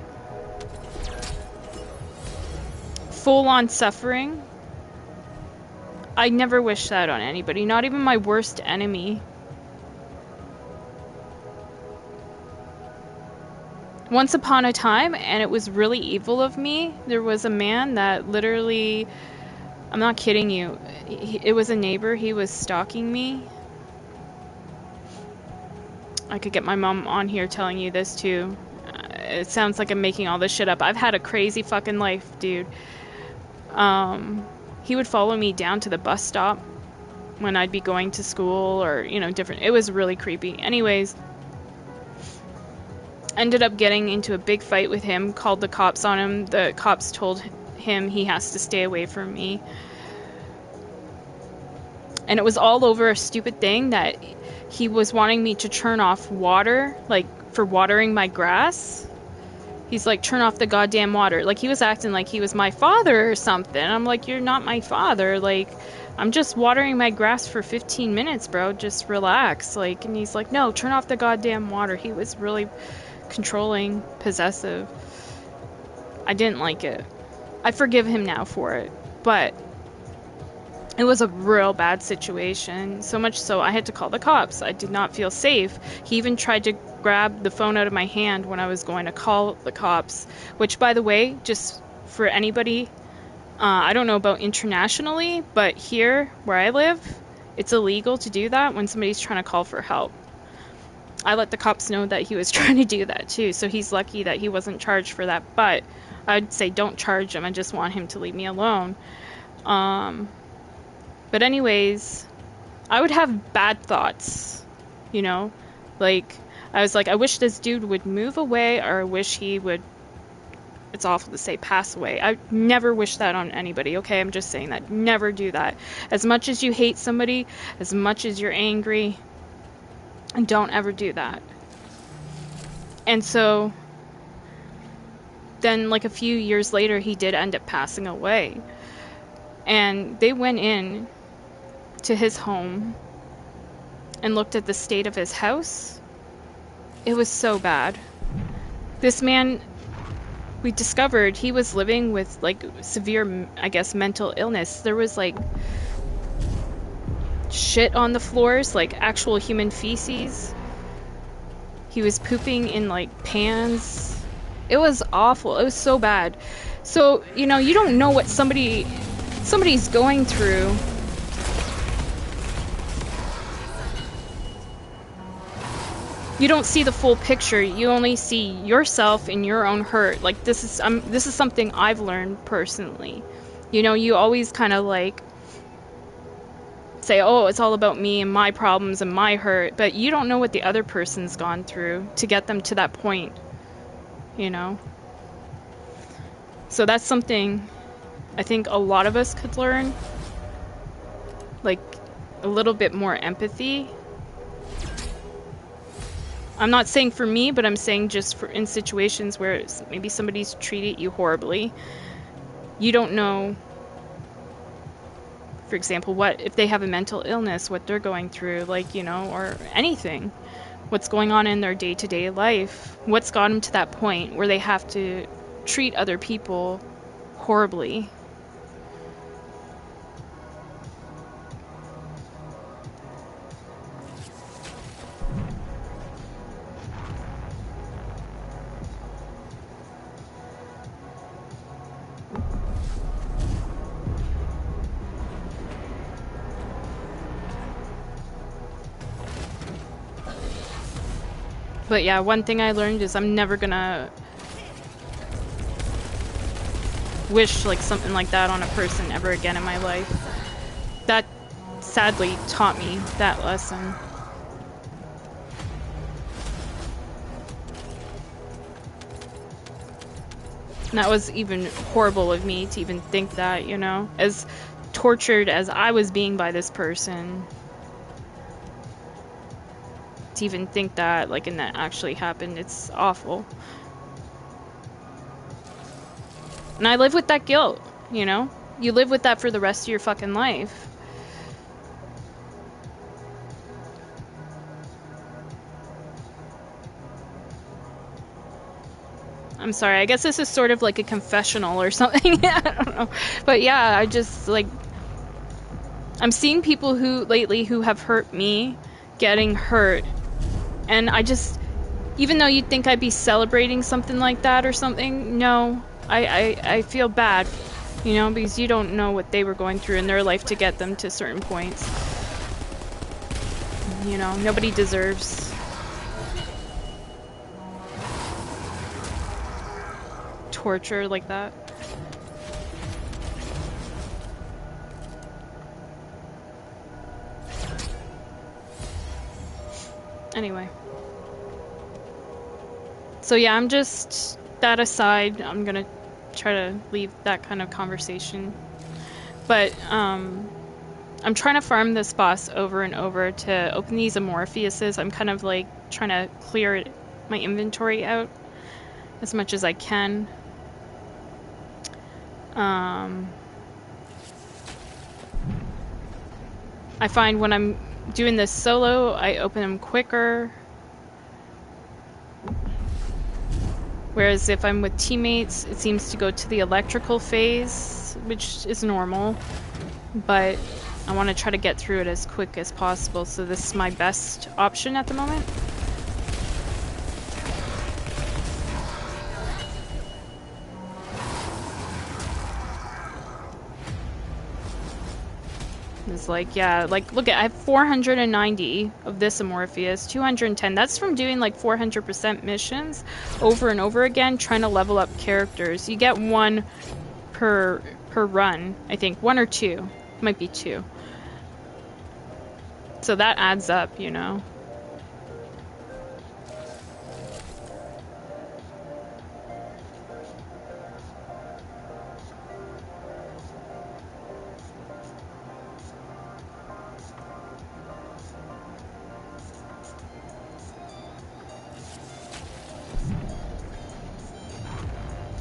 Full-on suffering. I never wish that on anybody, not even my worst enemy. Once upon a time, and it was really evil of me, there was a man that literally, I'm not kidding you, it was a neighbor, he was stalking me. I could get my mom on here telling you this too. It sounds like I'm making all this shit up. I've had a crazy fucking life, dude. He would follow me down to the bus stop when I'd be going to school or, you know, different. It was really creepy. Anyways, ended up getting into a big fight with him, called the cops on him. The cops told him he has to stay away from me. And it was all over a stupid thing that he was wanting me to turn off water, like for watering my grass. He's like, turn off the goddamn water. Like, he was acting like he was my father or something. I'm like, you're not my father. Like, I'm just watering my grass for 15 minutes, bro. Just relax. Like, and he's like, no, turn off the goddamn water. He was really controlling, possessive. I didn't like it. I forgive him now for it. But it was a real bad situation. So much so I had to call the cops. I did not feel safe. He even tried to grab the phone out of my hand when I was going to call the cops. Which, by the way, just for anybody, I don't know about internationally, but here where I live, it's illegal to do that when somebody's trying to call for help. I let the cops know that he was trying to do that too, so he's lucky that he wasn't charged for that. But I'd say don't charge him. I just want him to leave me alone. But anyways, I would have bad thoughts, you know? Like, I was like, I wish this dude would move away, or I wish he would, it's awful to say, pass away. I never wish that on anybody, okay? I'm just saying that. Never do that. As much as you hate somebody, as much as you're angry, don't ever do that. And so, then like a few years later, he did end up passing away. And they went in to his home and looked at the state of his house. It was so bad. This man, we discovered he was living with like severe, I guess, mental illness. There was like shit on the floors, like actual human feces. He was pooping in like pans. It was awful. It was so bad. So, you know, you don't know what somebody's going through. You don't see the full picture. You only see yourself and your own hurt. Like, this is something I've learned personally. You know, you always kind of like say, oh, it's all about me and my problems and my hurt, but you don't know what the other person's gone through to get them to that point, you know? So that's something I think a lot of us could learn, like a little bit more empathy. I'm not saying for me, but I'm saying just for in situations where maybe somebody's treated you horribly. You don't know, for example, what if they have a mental illness, what they're going through, like, you know, or anything. What's going on in their day-to-day life. What's got them to that point where they have to treat other people horribly. But yeah, one thing I learned is I'm never gonna wish like something like that on a person ever again in my life. That sadly taught me that lesson. And that was even horrible of me to even think that, you know, as tortured as I was being by this person, to even think that, like, and that actually happened, it's awful. And I live with that guilt, you know? You live with that for the rest of your fucking life. I'm sorry, I guess this is sort of like a confessional or something. I don't know. But yeah, I just, like, I'm seeing people who, lately, who have hurt me getting hurt. And I just, even though you'd think I'd be celebrating something like that or something, no. I feel bad, you know, because you don't know what they were going through in their life to get them to certain points. You know, nobody deserves torture like that. Anyway. So yeah, I'm just, that aside, I'm gonna try to leave that kind of conversation. But, I'm trying to farm this boss over and over to open these Amorpheuses. I'm kind of like trying to clear my inventory out as much as I can. I find when I'm doing this solo, I open them quicker. Whereas if I'm with teammates, it seems to go to the electrical phase, which is normal. But I want to try to get through it as quick as possible, so this is my best option at the moment. It's like, yeah, like, look at, I have 490 of this Amorpheus, 210. That's from doing like 400% missions over and over again, trying to level up characters. You get one per run, I think. One or two. Might be two. So that adds up, you know.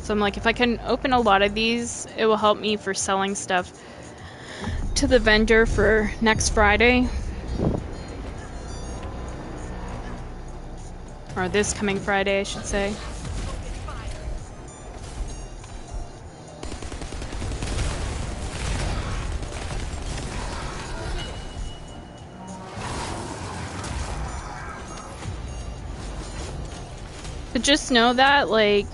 So I'm like, if I can open a lot of these, it will help me for selling stuff to the vendor for next Friday. Or this coming Friday, I should say. But just know that, like,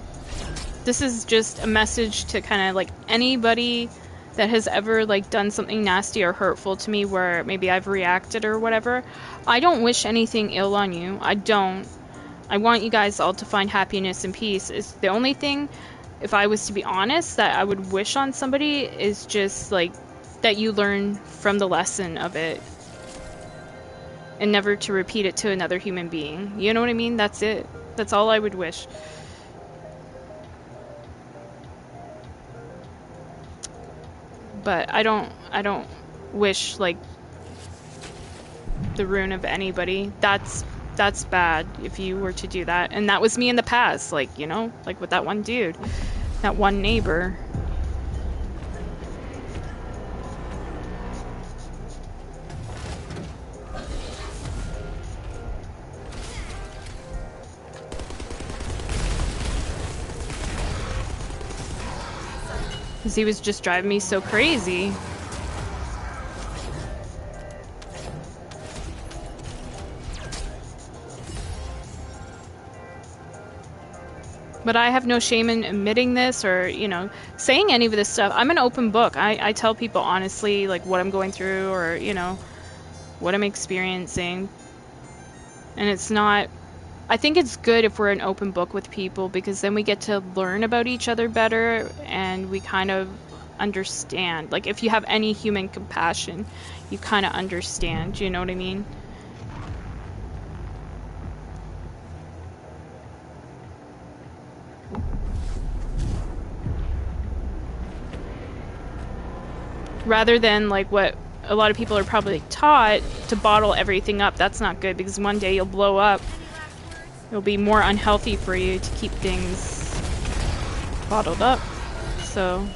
this is just a message to kind of, like, anybody that has ever, like, done something nasty or hurtful to me where maybe I've reacted or whatever. I don't wish anything ill on you. I don't. I want you guys all to find happiness and peace. It's the only thing, if I was to be honest, that I would wish on somebody is just, like, that you learn from the lesson of it. And never to repeat it to another human being. You know what I mean? That's it. That's all I would wish. But I don't wish, like, the ruin of anybody. That's bad if you were to do that. And that was me in the past, like, you know, like with that one dude, that one neighbor. Because he was just driving me so crazy. But I have no shame in admitting this or, you know, saying any of this stuff. I'm an open book. I tell people honestly, like, what I'm going through or, you know, what I'm experiencing. And it's not... I think it's good if we're an open book with people because then we get to learn about each other better and we kind of understand. Like, if you have any human compassion, you kind of understand. You know what I mean? Rather than like what a lot of people are probably taught, to bottle everything up. That's not good, because one day you'll blow up. It'll be more unhealthy for you to keep things bottled up. So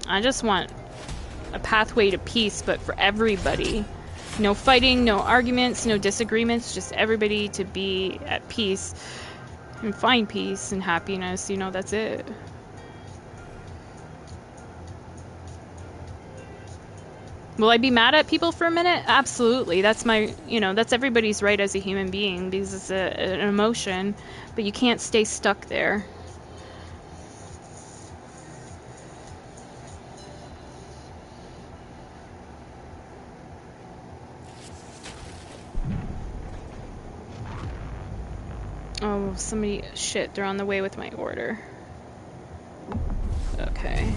I just want a pathway to peace, but for everybody. No fighting, no arguments, no disagreements, just everybody to be at peace and find peace and happiness. You know, that's it. Will I be mad at people for a minute? Absolutely. That's my, you know, that's everybody's right as a human being, because it's an emotion, but you can't stay stuck there. Oh, somebody, shit, they're on the way with my order. Okay.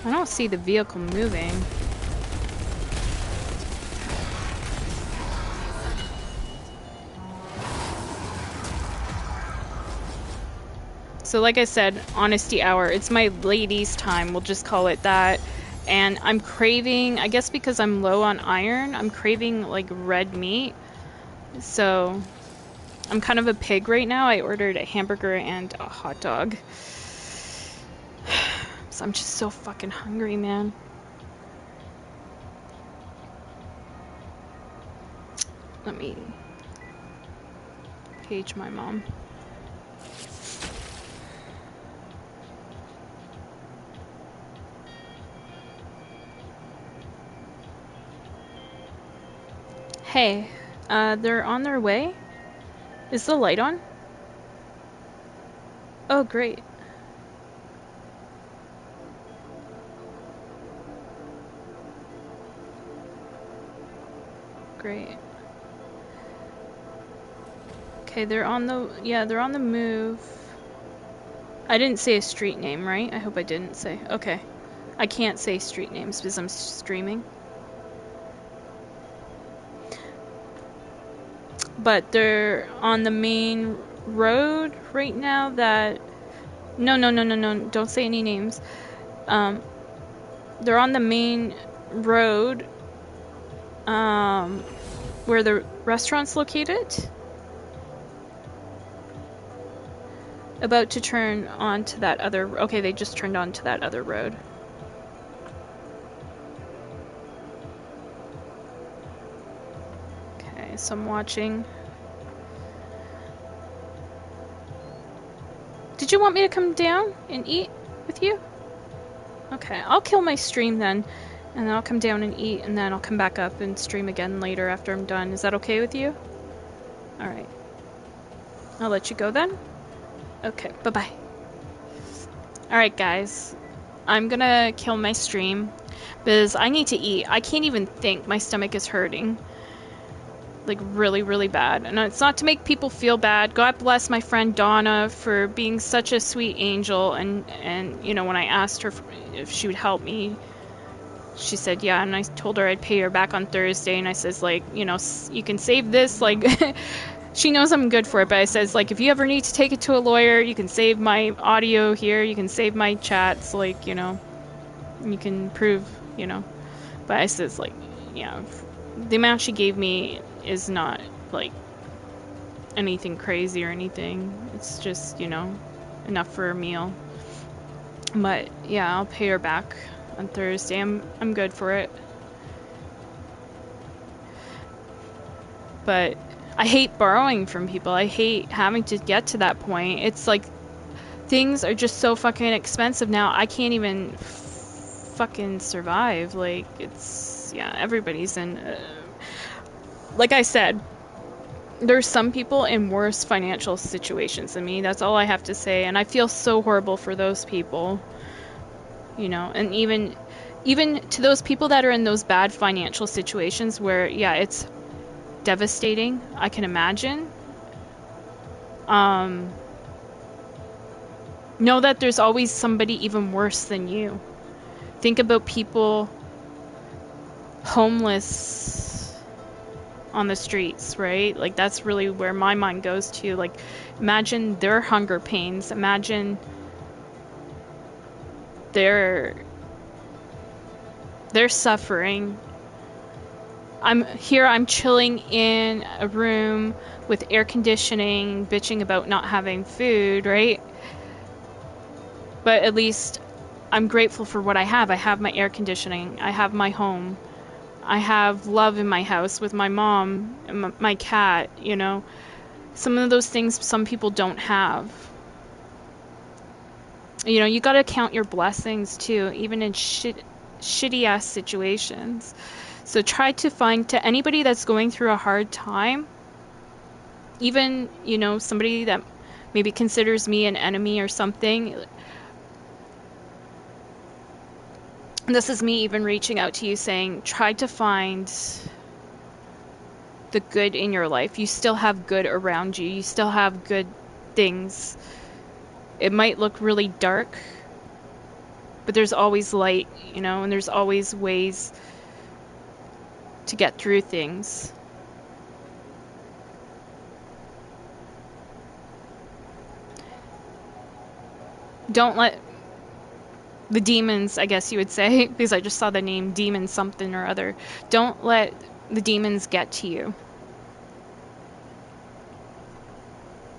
I don't see the vehicle moving. So like I said, honesty hour. It's my ladies' time, we'll just call it that. And I'm craving, I guess because I'm low on iron, I'm craving like red meat. So I'm kind of a pig right now. I ordered a hamburger and a hot dog. So I'm just so fucking hungry, man. Let me page my mom. Hey, they're on their way? Is the light on? Oh, great. Great. Okay, they're on the, yeah, they're on the move. I didn't say a street name, right? I hope I didn't say. Okay. I can't say street names because I'm streaming. But they're on the main road right now that... No, don't say any names. They're on the main road where the restaurant's located. About to turn onto that other... Okay, they just turned onto that other road. Okay, so I'm watching. Did you want me to come down and eat with you? Okay, I'll kill my stream then, and then I'll come down and eat, and then I'll come back up and stream again later after I'm done. Is that okay with you? Alright. I'll let you go then. Okay, bye-bye. Alright guys, I'm gonna kill my stream because I need to eat. I can't even think. My stomach is hurting. Like really, really bad. And it's not to make people feel bad. God bless my friend Donna for being such a sweet angel. And you know, when I asked her if she would help me, she said yeah. And I told her I'd pay her back on Thursday. And I says, like, you know, you can save this. Like, she knows I'm good for it. But I says, like, if you ever need to take it to a lawyer, you can save my audio here. You can save my chats. Like, you know, you can prove, you know. But I says, like, yeah, the amount she gave me is not like anything crazy or anything. It's just, you know, enough for a meal. But yeah, I'll pay her back on Thursday. I'm good for it. But I hate borrowing from people. I hate having to get to that point. It's like things are just so fucking expensive now. I can't even fucking survive. Like, it's, yeah, everybody's in like I said, there's some people in worse financial situations than me. That's all I have to say. And I feel so horrible for those people. You know, and even even to those people that are in those bad financial situations where, yeah, it's devastating, I can imagine. Know that there's always somebody even worse than you. Think about people homeless on the streets, right? Like, that's really where my mind goes to. Like, imagine their hunger pains. Imagine their suffering. I'm chilling in a room with air conditioning, bitching about not having food, right? But at least I'm grateful for what I have. I have my air conditioning. I have my home. I have love in my house with my mom and my cat, you know. Some of those things some people don't have. You know, you gotta count your blessings too, even in shitty ass situations. So try to find, to anybody that's going through a hard time, even, you know, somebody that maybe considers me an enemy or something. And this is me even reaching out to you saying, try to find the good in your life. You still have good around you. You still have good things. It might look really dark, but there's always light, you know, and there's always ways to get through things. Don't let the demons, I guess you would say, because I just saw the name demon something or other. Don't let the demons get to you.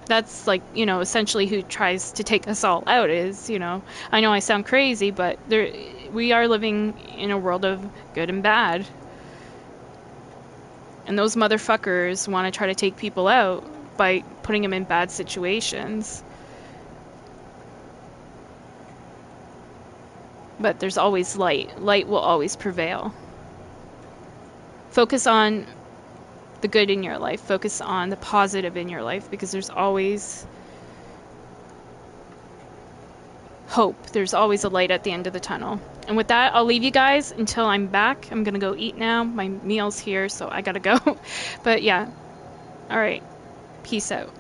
That's like, you know, essentially who tries to take us all out is, you know, I know I sound crazy, but we are living in a world of good and bad. And those motherfuckers want to try to take people out by putting them in bad situations. But there's always light. Light will always prevail. Focus on the good in your life. Focus on the positive in your life, because there's always hope. There's always a light at the end of the tunnel. And with that, I'll leave you guys until I'm back. I'm gonna go eat now. My meal's here, so I gotta go. But yeah. All right. Peace out.